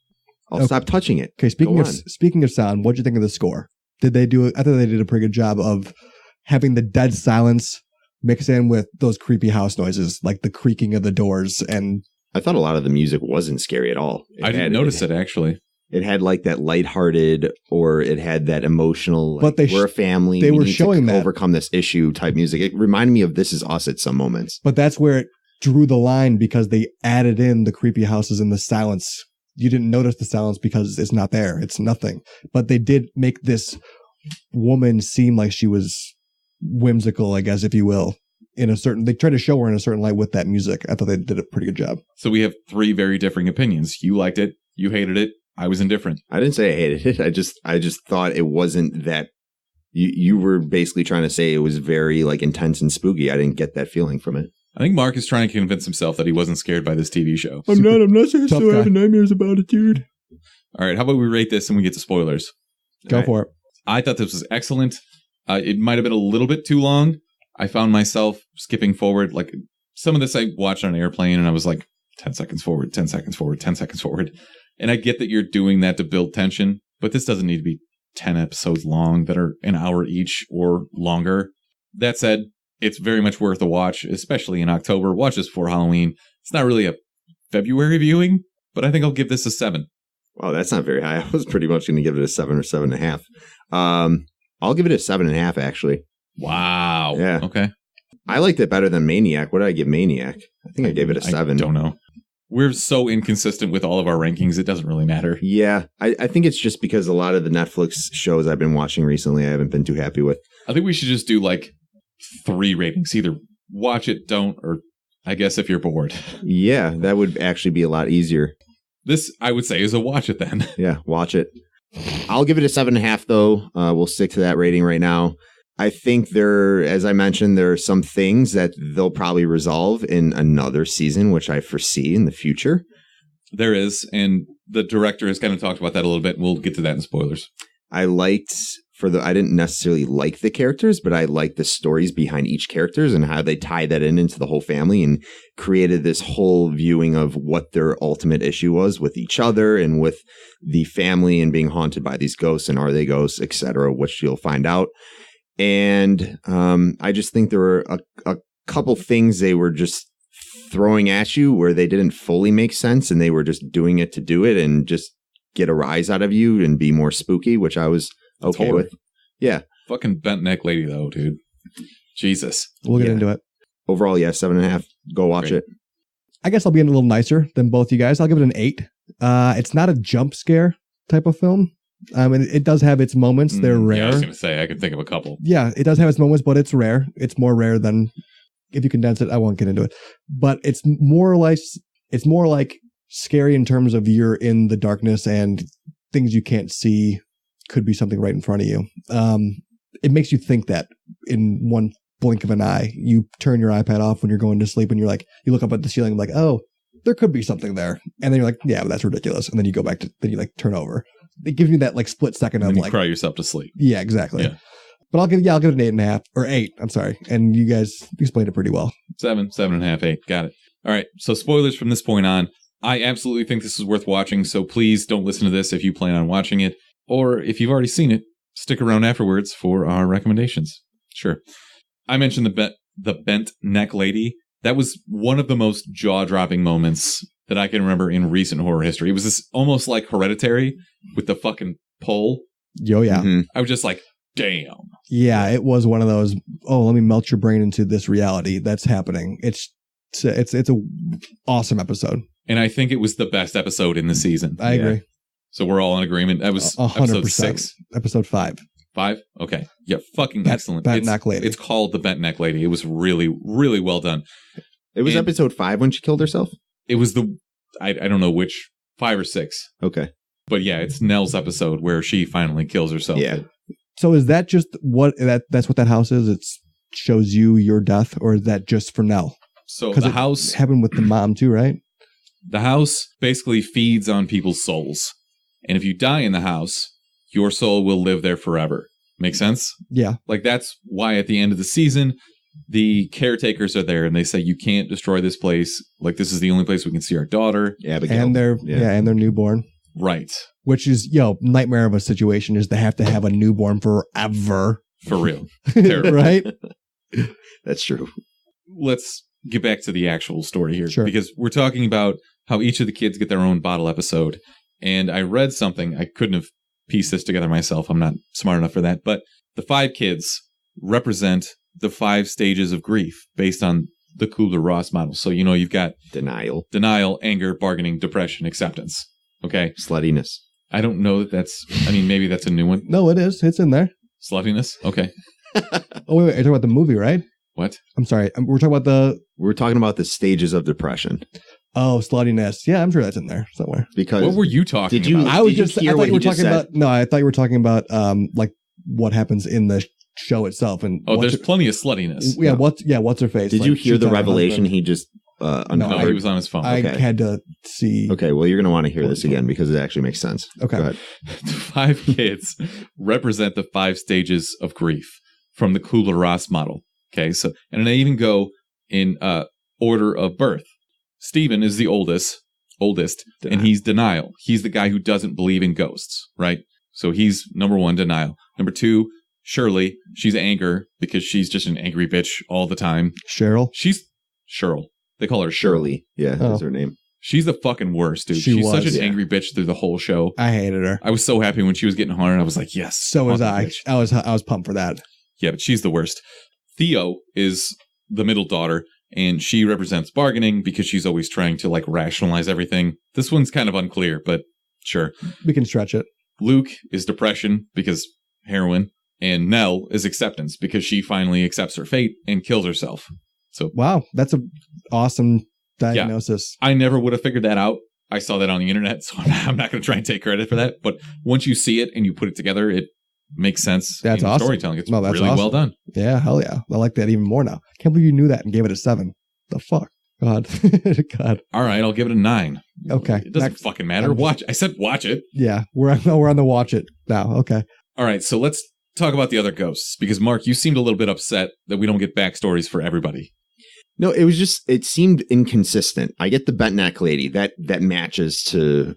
I'll stop touching it. Okay, speaking of sound, what'd you think of the score? Did they do it? I thought they did a pretty good job of having the dead silence mixed in with those creepy house noises, like the creaking of the doors. And I thought a lot of the music wasn't scary at all. I didn't notice it, actually. It had like that lighthearted, or it had that emotional, like, but we're a family. They were showing that overcome this issue type music. It reminded me of This Is Us at some moments. But that's where it drew the line, because they added in the creepy houses and the silence. You didn't notice the silence because it's not there. It's nothing. But they did make this woman seem like she was whimsical, I guess, if you will. They tried to show her in a certain light with that music. I thought they did a pretty good job. So we have 3 very differing opinions. You liked it. You hated it. I was indifferent. I didn't say I hated it. I just thought it wasn't that. You were basically trying to say it was very like intense and spooky. I didn't get that feeling from it. I think Mark is trying to convince himself that he wasn't scared by this TV show. I'm not saying so. Having nightmares about it, dude. All right, how about we rate this and we get to spoilers? Go for it. I thought this was excellent. It might have been a little bit too long. I found myself skipping forward. Like some of this I watched on an airplane and I was like 10 seconds forward, 10 seconds forward, 10 seconds forward. And I get that you're doing that to build tension, but this doesn't need to be 10 episodes long that are an hour each or longer. That said, it's very much worth a watch, especially in October. Watch this before Halloween. It's not really a February viewing, but I think I'll give this a 7. Wow, that's not very high. I was pretty much going to give it a 7 or 7.5. I'll give it a 7.5, actually. Wow. Yeah. Okay. I liked it better than Maniac. What did I give Maniac? I think I gave it a 7. I don't know. We're so inconsistent with all of our rankings, it doesn't really matter. Yeah. I think it's just because a lot of the Netflix shows I've been watching recently, I haven't been too happy with. I think we should just do like 3 ratings. Either watch it, don't, or I guess if you're bored. Yeah, that would actually be a lot easier. This, I would say, is a watch it then. Yeah, watch it. I'll give it a 7.5, though. We'll stick to that rating right now. I think as I mentioned, there are some things that they'll probably resolve in another season, which I foresee in the future. There is, and the director has kind of talked about that a little bit. We'll get to that in spoilers. I didn't necessarily like the characters, but I liked the stories behind each characters and how they tie that into the whole family and created this whole viewing of what their ultimate issue was with each other and with the family and being haunted by these ghosts and are they ghosts, etc., which you'll find out. And I just think there were a couple things they were just throwing at you where they didn't fully make sense and they were just doing it to do it and just get a rise out of you and be more spooky, which I was okay with. Yeah. Fucking bent neck lady, though, dude. Jesus. We'll get into it. Overall, yeah, 7.5. Go watch it. I guess I'll be a little nicer than both you guys. I'll give it an 8. It's not a jump scare type of film. It does have its moments. They're rare. Yeah, I was going to say, I could think of a couple. Yeah, it does have its moments, but it's rare. It's more rare than, if you condense it, I won't get into it. But it's more like scary in terms of you're in the darkness and things you can't see could be something right in front of you. It makes you think that in one blink of an eye. You turn your iPad off when you're going to sleep and you look up at the ceiling and like, oh, there could be something there. And then you're like, yeah, but that's ridiculous. And then you go back to, then you like turn over. It gives you that like split second of like, cry yourself to sleep. Yeah, exactly. Yeah. But I'll give it an 8.5 or 8. I'm sorry. And you guys explained it pretty well. 7.5, 8. Got it. All right. So spoilers from this point on. I absolutely think this is worth watching. So please don't listen to this if you plan on watching it. Or if you've already seen it, stick around afterwards for our recommendations. Sure. I mentioned the bent neck lady. That was one of the most jaw-dropping moments that I can remember in recent horror history. It was this almost like Hereditary with the fucking pole. Yo, yeah. Mm-hmm. I was just like, damn. Yeah, it was one of those, oh, let me melt your brain into this reality that's happening. It's a awesome episode. And I think it was the best episode in the season. I agree. So we're all in agreement. That was 100%. Episode 6. Episode 5. 5? Okay. Yeah, fucking excellent. Bent Neck Lady. It's called The Bent Neck Lady. It was really, really well done. It was episode 5 when she killed herself? It was I don't know which, 5 or 6. Okay. But yeah, it's Nell's episode where she finally kills herself. Yeah. So is that just that's what that house is? It shows you your death, or is that just for Nell? So the house happened with the mom too, right? The house basically feeds on people's souls. And if you die in the house, your soul will live there forever. Make sense? Yeah. Like that's why at the end of the season, the caretakers are there and they say, you can't destroy this place. Like this is the only place we can see our daughter. Abigail. And their newborn. Right. Which is, nightmare of a situation is to have a newborn forever. For real. Terrible. Right? That's true. Let's get back to the actual story here. Sure. Because we're talking about how each of the kids get their own bottle episode. And I read something, I couldn't have pieced this together myself. I'm not smart enough for that. But the 5 kids represent the 5 stages of grief based on the Kubler-Ross model. So, you've got denial, anger, bargaining, depression, acceptance. Okay. Sluttiness. I don't know maybe that's a new one. No, it is. It's in there. Sluttiness? Okay. Oh, wait. You're talking about the movie, right? What? I'm sorry. We're talking about the stages of depression. Oh, sluttiness. Yeah, I'm sure that's in there somewhere. Because what were you talking about? I thought you were talking about. No, I thought you were talking about like what happens in the show itself. And there's plenty of sluttiness. Yeah. What's her face? Did you hear the revelation he just uncovered? No, he was on his phone. I had to see. Okay, well, you're going to want to hear this again because it actually makes sense. Okay. Go ahead. The 5 kids represent the 5 stages of grief from the Kubler-Ross model. Okay, so, and they even go in order of birth. Stephen is the oldest, and he's denial. He's the guy who doesn't believe in ghosts, right? So he's number 1, denial. Number 2, Shirley. She's anger because she's just an angry bitch all the time. She's Cheryl. They call her Shirley. Yeah, that's her name. She's the fucking worst, dude. She's such an angry bitch through the whole show. I hated her. I was so happy when she was getting haunted. I was like, yes. So was I. Bitch. I was pumped for that. Yeah, but she's the worst. Theo is the middle daughter, and she represents bargaining because she's always trying to rationalize everything. This one's kind of unclear, but sure. We can stretch it. Luke is depression because heroin, and Nell is acceptance because she finally accepts her fate and kills herself. So wow, that's an awesome diagnosis. Yeah, I never would have figured that out. I saw that on the internet, so I'm not going to try and take credit for that. But once you see it and you put it together, it makes sense. That's awesome. Storytelling. It's really awesome. Well done. Yeah, hell yeah. I like that even more now. Can't believe you knew that and gave it a 7. The fuck? God. God. All right, I'll give it a 9. Okay. It doesn't fucking matter. Watch. I said watch it. Yeah, we're on the watch it now. Okay. All right, so let's talk about the other ghosts because Mark, you seemed a little bit upset that we don't get backstories for everybody. No, it seemed inconsistent. I get the bent neck lady that matches to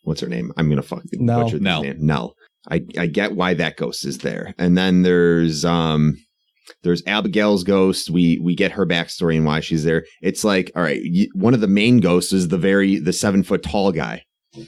what's her name? I'm gonna fucking butcher this name. Nell. I get why that ghost is there. And then there's Abigail's ghost. We get her backstory and why she's there. It's like, all right, one of the main ghosts is the 7-foot tall guy.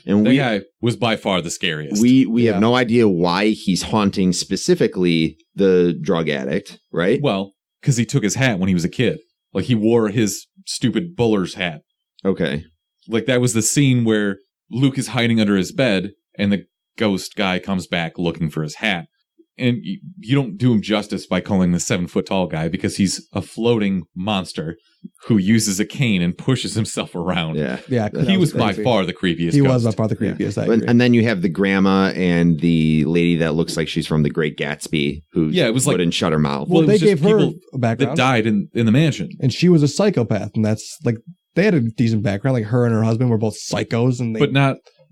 And that guy was by far the scariest. We have no idea why he's haunting specifically the drug addict, right? Well, because he took his hat when he was a kid. Like he wore his stupid Buller's hat. Okay. Like that was the scene where Luke is hiding under his bed and the ghost guy comes back looking for his hat. And you don't do him justice by calling the 7-foot tall guy because he's a floating monster who uses a cane and pushes himself around. Yeah. He was by far the creepiest. He was by far the creepiest. Yeah. And then you have the grandma and the lady that looks like she's from The Great Gatsby who wouldn't shut her mouth. Well, they gave her a background. That died in the mansion. And she was a psychopath. And that's like, they had a decent background. Like her and her husband were both psychos. But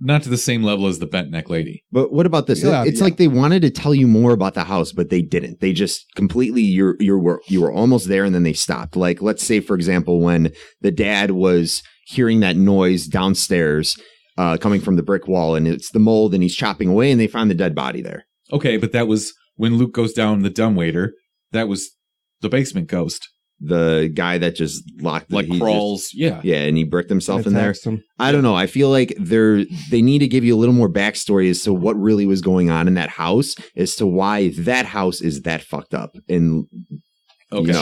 not to the same level as the bent neck lady. But what about this? It's like they wanted to tell you more about the house, but they didn't. They just completely you were almost there and then they stopped. Like let's say, for example, when the dad was hearing that noise downstairs coming from the brick wall, and it's the mold, and he's chopping away, and they found the dead body there. Okay, but that was when Luke goes down the dumbwaiter. That was the basement ghost. the guy that just locked crawls. Yeah, and he bricked himself in there. Him. I don't know. I feel like they need to give you a little more backstory as to what really was going on in that house, as to why that house is that fucked up. And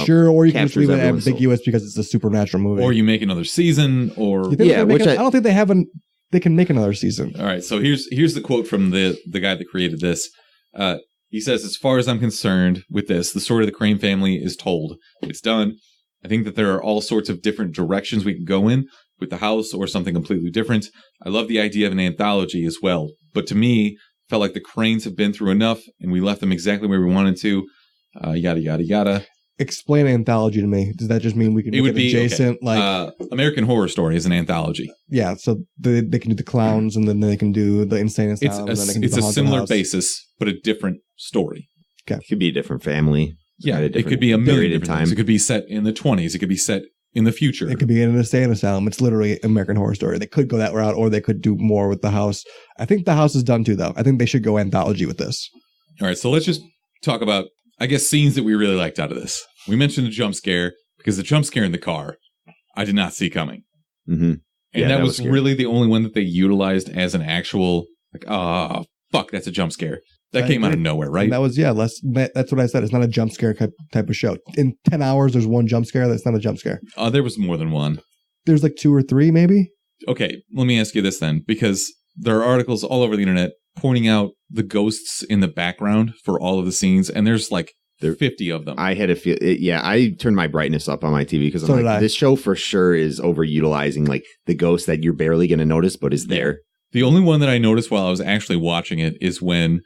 sure, or you can just leave it ambiguous because it's a supernatural movie, or you make another season, or I don't think they can make another season. All right, so here's the quote from the guy that created this. He says, "As far as I'm concerned with this, the story of the Crane family is told. It's done. I think that there are all sorts of different directions we can go in with the house, or something completely different. I love the idea of an anthology as well. But to me, felt like the Cranes have been through enough, and we left them exactly where we wanted to. Yada, yada, yada." Explain anthology to me. Does that just mean we can make it adjacent? Okay. American Horror Story is an anthology. Yeah, so they can do the clowns, and then they can do the insane asylum. It's a similar basis, but a different story. Okay. It could be a different family. Yeah, it could be a million different times. It could be set in the 20s. It could be set in the future. It could be in an insane asylum. It's literally American Horror Story. They could go that route, or they could do more with the house. I think the house is done too, though. I think they should go anthology with this. All right, so let's just talk about, I guess, scenes that we really liked out of this. We mentioned the jump scare, because the jump scare in the car, I did not see coming. Mm-hmm. And that was really the only one that they utilized as an actual, fuck, that's a jump scare. That came out of nowhere, right? And that was, that's what I said. It's not a jump scare type of show. In 10 hours, there's one jump scare. That's not a jump scare. There was more than one. There's like 2 or 3, maybe? Okay, let me ask you this then, because there are articles all over the internet pointing out the ghosts in the background for all of the scenes, and there's like 50 of them. I had a feel. I turned my brightness up on my TV because I'm like, this show for sure is overutilizing like the ghost that you're barely going to notice, but is there. The only one that I noticed while I was actually watching it is when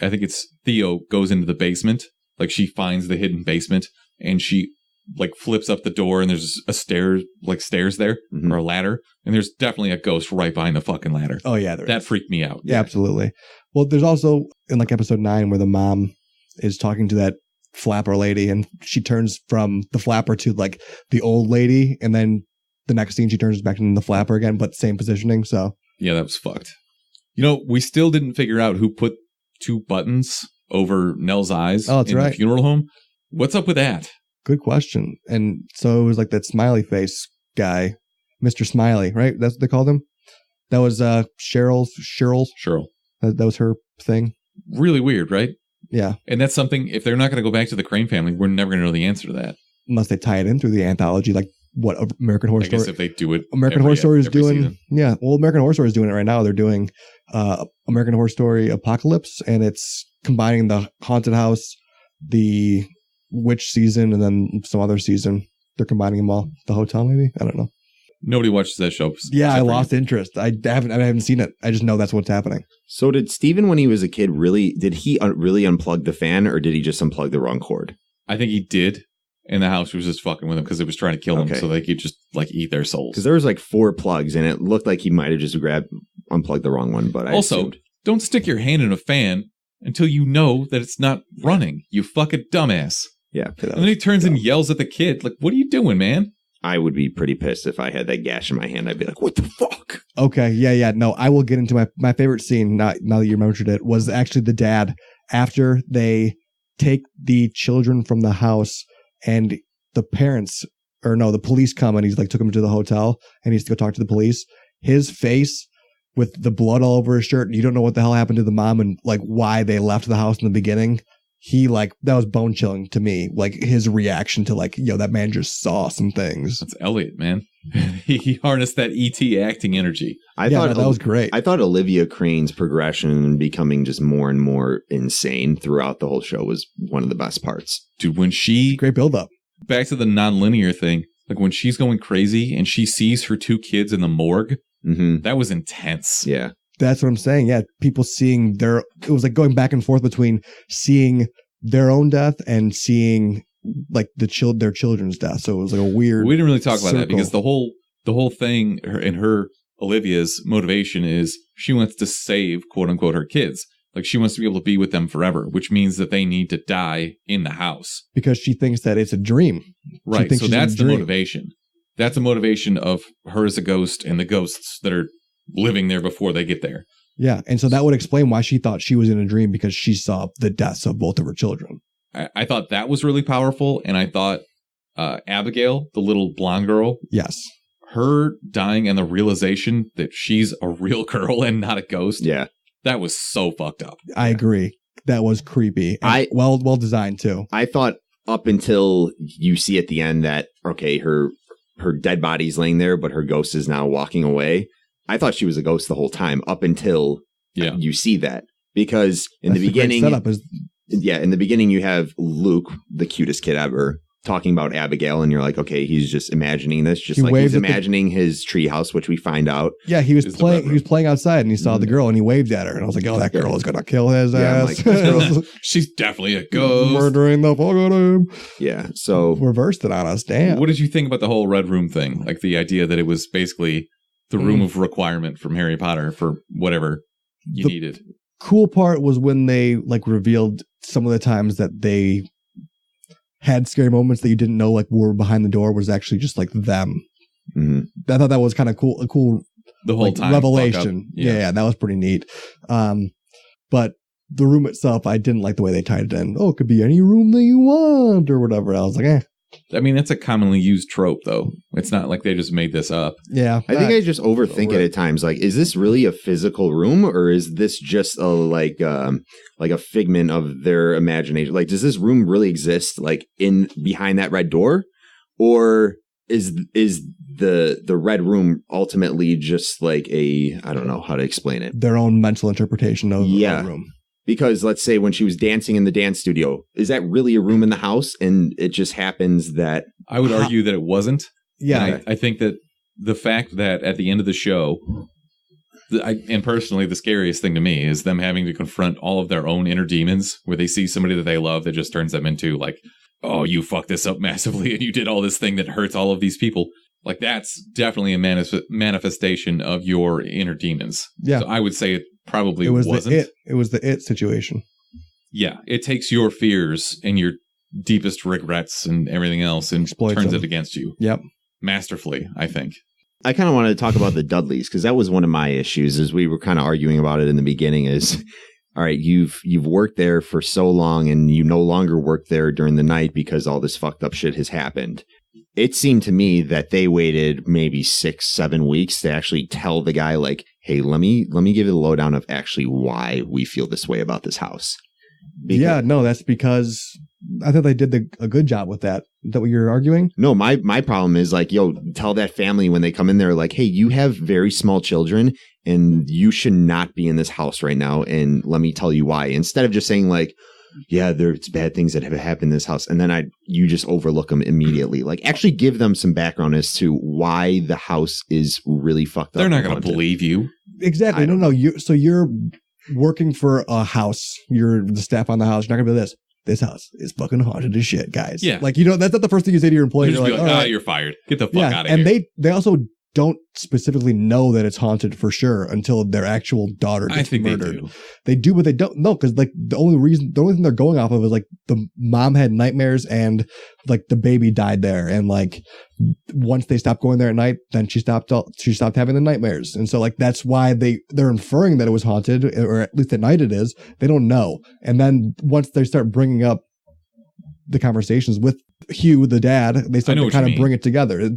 I think it's Theo goes into the basement. Like she finds the hidden basement and she like flips up the door and there's a stairs there, or a ladder. And there's definitely a ghost right behind the fucking ladder. Oh yeah. That freaked me out. Yeah, absolutely. Well, there's also in like episode 9 where the mom is talking to that flapper lady and she turns from the flapper to like the old lady. And then the next scene, she turns back into the flapper again, but same positioning. So yeah, that was fucked. You know, we still didn't figure out who put 2 buttons over Nell's eyes in the funeral home. What's up with that? Good question. And so it was like that smiley face guy, Mr. Smiley, right? That's what they called him. That was Cheryl. That was her thing. Really weird, right? Yeah. And that's something, if they're not going to go back to the Crane family, we're never going to know the answer to that. Unless they tie it in through the anthology, like what American Horror Story. I guess if they do it. American Horror Story is doing. Season. Yeah. Well, American Horror Story is doing it right now. They're doing American Horror Story Apocalypse, and it's combining the haunted house, the witch season, and then some other season. They're combining them all. The hotel, maybe? I don't know. Nobody watches that show. Yeah, I lost interest. I haven't seen it. I just know that's what's happening. So did Steven, when he was a kid, really unplug the fan, or did he just unplug the wrong cord? I think he did. And the house was just fucking with him because it was trying to kill them so they could just like eat their souls. Because there was like 4 plugs and it looked like he might have just unplugged the wrong one. But don't stick your hand in a fan until you know that it's not running. You fucking dumbass. Yeah. And then he turns and yells at the kid. Like, what are you doing, man? I would be pretty pissed if I had that gash in my hand. I'd be like, what the fuck? Okay. Yeah. No, I will get into my favorite scene now that you mentioned it was actually the dad after they take the children from the house. And the parents, the police come and he's like took him to the hotel and he's to go talk to the police. His face with the blood all over his shirt. And you don't know what the hell happened to the mom and like why they left the house in the beginning. That was bone chilling to me. Like his reaction to like, that man just saw some things. That's Elliot, man. he harnessed that ET acting energy. I thought that was great. I thought Olivia Crane's progression and becoming just more and more insane throughout the whole show was one of the best parts. Dude, when she... Great build up. Back to the nonlinear thing. Like when she's going crazy and she sees her 2 kids in the morgue, that was intense. Yeah. That's what I'm saying. Yeah. People seeing it was like going back and forth between seeing their own death and seeing like their children's death. So it was like a weird. We didn't really talk about that because the whole thing Olivia's motivation is she wants to save quote unquote her kids. Like she wants to be able to be with them forever, which means that they need to die in the house because she thinks that it's a dream. Right. So that's the motivation. That's a motivation of her as a ghost and the ghosts that are living there before they get there. Yeah. And so that would explain why she thought she was in a dream, because she saw the deaths of both of her children. I thought that was really powerful. And I thought Abigail, the little blonde girl. Yes. Her dying and the realization that she's a real girl and not a ghost. Yeah. That was so fucked up. I agree. That was creepy. And well designed too. I thought up until you see at the end that, okay, her dead body's laying there, but her ghost is now walking away. I thought she was a ghost the whole time up until you see that. Because in the beginning, in the beginning you have Luke, the cutest kid ever, talking about Abigail, and you're like, okay, he's just imagining this, just like he's imagining his treehouse, which we find out. Yeah, he was playing outside, and he saw the girl, and he waved at her, and I was like, oh, that girl is gonna kill his ass. Like, she's definitely a ghost, murdering the fuck out of him. Yeah, so reversed it on us. Damn. What did you think about the whole red room thing? Like the idea that it was basically the room of requirement from Harry Potter for whatever you needed. Cool part was when they like revealed some of the times that they had scary moments that you didn't know like were behind the door was actually just like them. Mm-hmm. I thought that was kind of cool. A cool the whole time revelation. Yeah, that was pretty neat. But the room itself, I didn't like the way they tied it in. Oh, it could be any room that you want or whatever. I was like, eh. I mean, that's a commonly used trope, though. It's not like they just made this up. Yeah. I think I just overthink it at times. Like, is this really a physical room, or is this just a figment of their imagination? Like, does this room really exist, like, in behind that red door? Or is the red room ultimately just like I don't know how to explain it. Their own mental interpretation of the room. Because let's say when she was dancing in the dance studio, is that really a room in the house? And it just happens that... I would argue that it wasn't. Yeah. I think that the fact that at the end of the show, and personally the scariest thing to me is them having to confront all of their own inner demons where they see somebody that they love that just turns them into like, oh, you fucked this up massively and you did all this thing that hurts all of these people. Like that's definitely a manifestation of your inner demons. Yeah. So I would say it probably wasn't. It was the it situation. Yeah. It takes your fears and your deepest regrets and everything else and turns it against you. Yep. Masterfully, I think. I kind of wanted to talk about the Dudleys because that was one of my issues as we were kind of arguing about it in the beginning is, all right, you've worked there for so long and you no longer work there during the night because all this fucked up shit has happened. It seemed to me that they waited maybe 6-7 weeks to actually tell the guy like, hey, let me give you the lowdown of actually why we feel this way about this house. That's because I thought they did a good job with that. Is that what you're arguing? No, my problem is like, tell that family when they come in there, like, hey, you have very small children and you should not be in this house right now. And let me tell you why. Instead of just saying like, yeah, there's bad things that have happened in this house. And then you just overlook them immediately. Like actually give them some background as to why the house is really fucked up. They're not going to believe you. Exactly. No. You're working for a house. You're the staff on the house. You're not going to be this house is fucking haunted as shit, guys. Yeah. Like, that's not the first thing you say to your employee. You're like, you're fired. Get the fuck out of here. And they also don't specifically know that it's haunted for sure until their actual daughter gets murdered. They do, but they don't know because like the only thing they're going off of is like the mom had nightmares and like the baby died there, and like once they stopped going there at night, then she stopped having the nightmares, and so like that's why they're inferring that it was haunted, or at least at night it is. They don't know, and then once they start bringing up the conversations with Hugh, the dad, they start to kind of bring it together.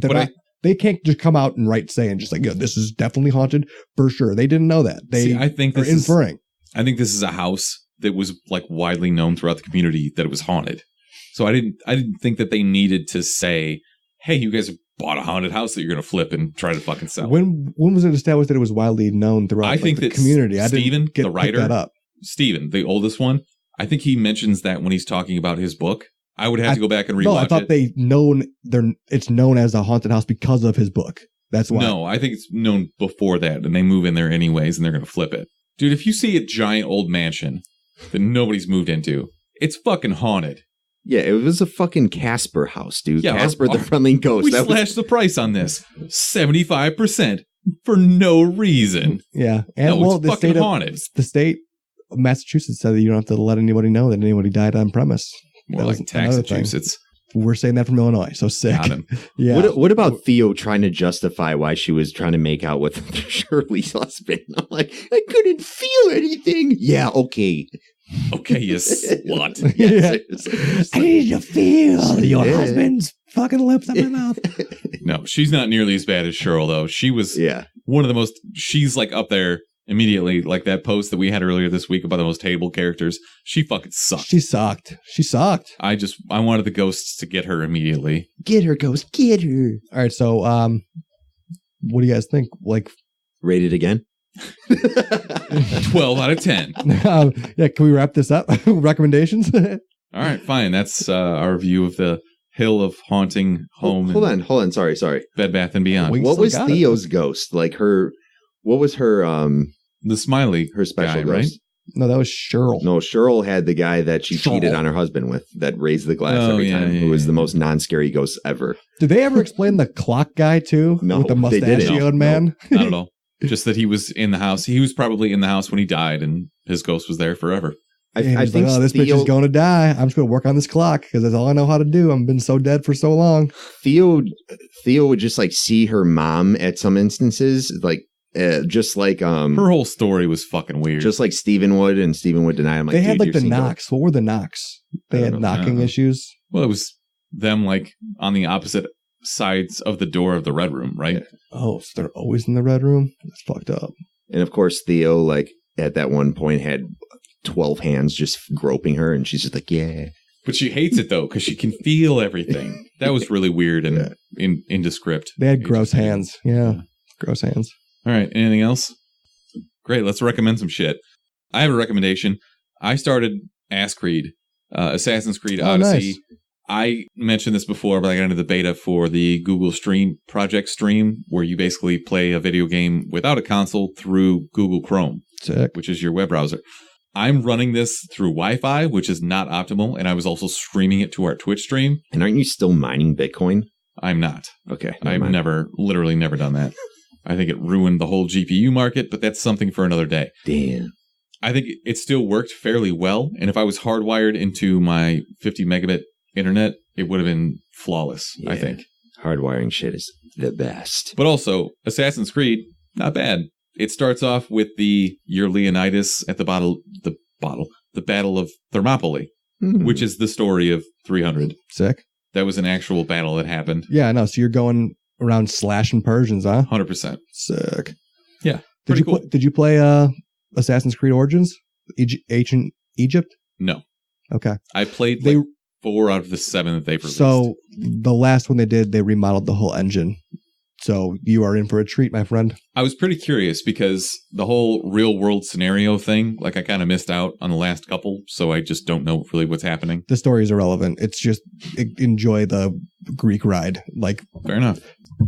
They can't just come out and say and just like, this is definitely haunted for sure. They didn't know that. I think are inferring. I think this is a house that was like widely known throughout the community that it was haunted. So I didn't think that they needed to say, hey, you guys bought a haunted house that you're going to flip and try to fucking sell. When was it established that it was widely known throughout the community? Steven, the writer, that up. Steven, the oldest one, I think he mentions that when he's talking about his book. I would have to go back and rewatch it. No, I thought it's known as a haunted house because of his book. That's why. No, I think it's known before that, and they move in there anyways, and they're going to flip it. Dude, if you see a giant old mansion that nobody's moved into, it's fucking haunted. Yeah, it was a fucking Casper house, dude. Yeah, Casper the Friendly Ghost. We slashed the price on this. 75% for no reason. Yeah. And it's fucking haunted. The state of Massachusetts said that you don't have to let anybody know that anybody died on premise. More like Massachusetts. We're saying that from Illinois, so sick. Got him. Yeah. What about Theo trying to justify why she was trying to make out with Shirley's husband? I'm like, I couldn't feel anything. Yeah, okay. Okay, you slut. I need to feel your husband's fucking lips on my mouth. No, she's not nearly as bad as Cheryl, though. She was one of the most... She's like up there immediately, like that post that we had earlier this week about the most hateable characters. She fucking sucked. She sucked. I wanted the ghosts to get her immediately. Get her, ghost. Get her. All right, so what do you guys think? Like, rate it again? 12 out of 10. Yeah, can we wrap this up? Recommendations? All right, fine. That's our review of the Hill of Haunting Home. Hold on. Sorry. Bed Bath & Beyond. What was Theo's ghost? Like what was her... the smiley her special guy, ghost? right? No, that was Cheryl. No, Cheryl had the guy that she cheated on her husband with that raised the glass every time, who was the most non-scary ghost ever. Did they ever explain the clock guy, too? No, with the mustachioed man? No, not at all. Just that he was in the house. He was probably in the house when he died, and his ghost was there forever. I think this bitch is going to die. I'm just going to work on this clock because that's all I know how to do. I've been so dead for so long. Theo would just like see her mom at some instances, like just like her whole story was fucking weird. Just like Steven would, and Steven would deny him. Like, they had like the knocks. What were the knocks? They had knocking issues. Well, it was them like on the opposite sides of the door of the red room, right? Yeah. Oh, so they're always in the red room? That's fucked up. And of course, Theo, like at that one point, had 12 hands just groping her, and she's just like, yeah. But she hates it though, because she can feel everything. That was really weird and indescript. They had gross hands. Yeah, gross hands. All right. Anything else? Great. Let's recommend some shit. I have a recommendation. I started Assassin's Creed Odyssey. Nice. I mentioned this before, but I got into the beta for the Google Stream Project Stream, where you basically play a video game without a console through Google Chrome, which is your web browser. I'm running this through Wi-Fi, which is not optimal, and I was also streaming it to our Twitch stream. And aren't you still mining Bitcoin? I'm not. Okay. I've literally never done that. I think it ruined the whole GPU market, but that's something for another day. Damn. I think it still worked fairly well, and if I was hardwired into my 50 megabit internet, it would have been flawless, I think. Hardwiring shit is the best. But also, Assassin's Creed, not bad. It starts off with your Leonidas at the Battle of Thermopylae, which is the story of 300. Sick. That was an actual battle that happened. Yeah, I know. So you're going around slashing Persians, huh? 100%. Sick. Yeah. Did you play Assassin's Creed Origins? Ancient Egypt? No. Okay. I played 4 out of the 7 that they've released. So the last one they did, they remodeled the whole engine. So you are in for a treat, my friend. I was pretty curious because the whole real world scenario thing, like I kind of missed out on the last couple, so I just don't know really what's happening. The story is irrelevant. It's just enjoy the Greek ride. Like, fair enough.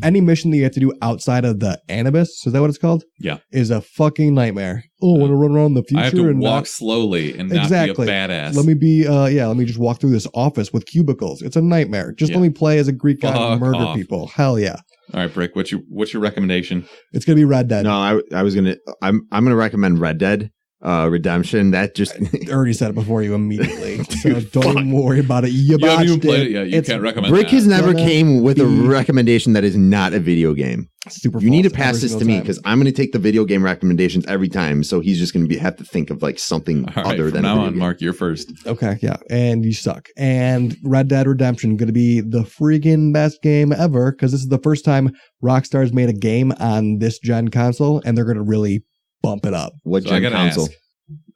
Any mission that you have to do outside of the Anubis, is that what it's called? Yeah. Is a fucking nightmare. Oh, I want to run around the future. I have to walk slowly and not be a badass. Let me just walk through this office with cubicles. It's a nightmare. Just let me play as a Greek guy and murder people. Hell yeah. All right, Brick, what's your recommendation? It's gonna be Red Dead. No, I'm gonna recommend Red Dead Redemption. That just I already said it before you immediately. So don't even worry about it. You haven't even played it yet. You can't recommend Brick that. has never came with a recommendation that is not a video game. Super. You need to pass this to me because I'm going to take the video game recommendations every time. So he's just going to have to think of like something other than now a video on. game. Mark, you're first. Okay, yeah, and you suck. And Red Dead Redemption going to be the freaking best game ever because this is the first time Rockstar's made a game on this gen console, and they're going to really bump it up. What gen console?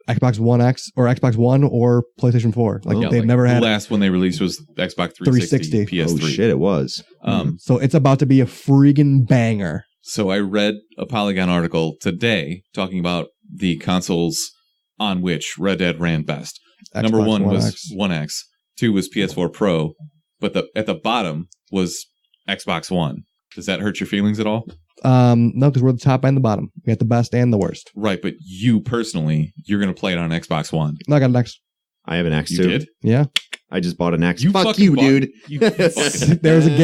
Xbox One X or Xbox One or PlayStation 4. They've never had. The last one they released was Xbox 360. PS3. Oh shit, it was. So it's about to be a freaking banger. So I read a Polygon article today talking about the consoles on which Red Dead ran best. Xbox Number 1 was X. One X. 2 was PS4 Pro. But at the bottom was Xbox One. Does that hurt your feelings at all? No, because we're the top and the bottom. We got the best and the worst. Right, but you personally, you're going to play it on Xbox One. No, I got an X. I have an X You too. did? Yeah. I just bought an X. You Fuck you, dude. There's a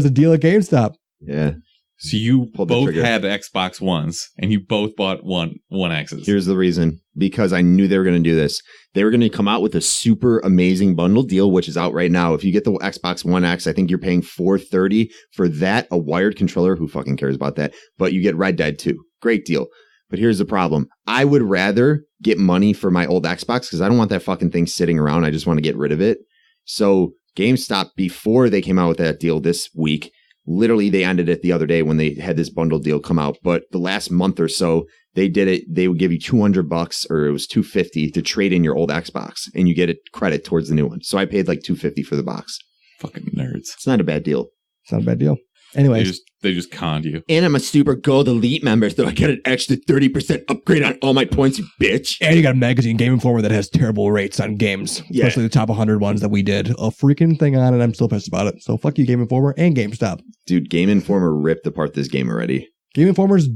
deal at GameStop. Yeah. So you Pulled the both trigger. had Xbox Ones, and you both bought one X's. Here's the reason. Because I knew they were going to do this. They were going to come out with a super amazing bundle deal, which is out right now. If you get the Xbox One X, I think you're paying $430 for that, a wired controller. Who fucking cares about that? But you get Red Dead 2. Great deal. But here's the problem. I would rather get money for my old Xbox because I don't want that fucking thing sitting around. I just want to get rid of it. So GameStop, before they came out with that deal this week, literally they ended it the other day when they had this bundle deal come out. But the last month or so, they did it. They would give you $200 or it was $250 to trade in your old Xbox, and you get a credit towards the new one. So I paid like $250 for the box. Fucking nerds. It's not a bad deal. It's not a bad deal. Anyways, they just conned you. And I'm a Super Gold Elite member, so I get an extra 30% upgrade on all my points, you bitch. And you got a magazine, Game Informer, that has terrible rates on games, especially the top 100 ones that we did a freaking thing on, and I'm still pissed about it. So fuck you, Game Informer and GameStop. Dude, Game Informer ripped apart this game already. Game Informer's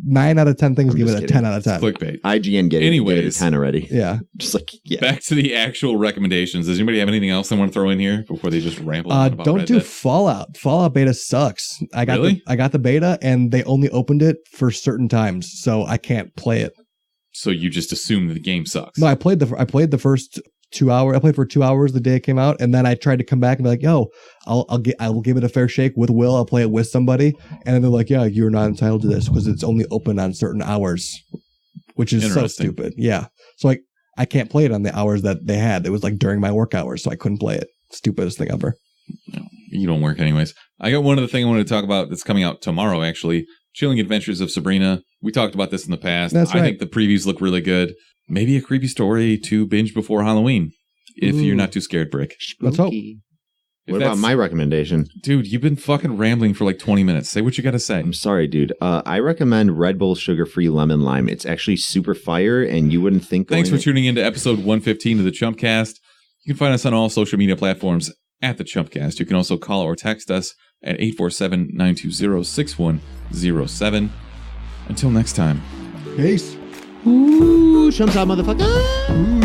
9 out of 10 things give it a 10 out of 10. Clickbait. IGN gave it a 10 already. Yeah. Just like, yeah. Back to the actual recommendations. Does anybody have anything else they want to throw in here before they just ramble on about don't Red do Dead? Fallout. Fallout beta sucks. I got the beta, and they only opened it for certain times, so I can't play it. So you just assume that the game sucks. No, I played the first 2 hours. I played for 2 hours the day it came out, and then I tried to come back and be like, "Yo, I will give it a fair shake with Will. I'll play it with somebody." And then they're like, "Yeah, you're not entitled to this because it's only open on certain hours," which is so stupid. Yeah, so like I can't play it on the hours that they had. It was like during my work hours, so I couldn't play it. Stupidest thing ever. No, you don't work anyways. I got one other thing I wanted to talk about that's coming out tomorrow. Actually, Chilling Adventures of Sabrina. We talked about this in the past. That's right. I think the previews look really good. Maybe a creepy story to binge before Halloween. If you're not too scared, Brick. Let's hope. What about my recommendation? Dude, you've been fucking rambling for like 20 minutes. Say what you got to say. I'm sorry, dude. I recommend Red Bull Sugar-Free Lemon Lime. It's actually super fire, and you wouldn't think... Thanks for tuning in to episode 115 of the Chumpcast. You can find us on all social media platforms at the Chumpcast. You can also call or text us at 847-920-6107. Until next time. Peace. Ooh, Chumps out, motherfucker. Ooh.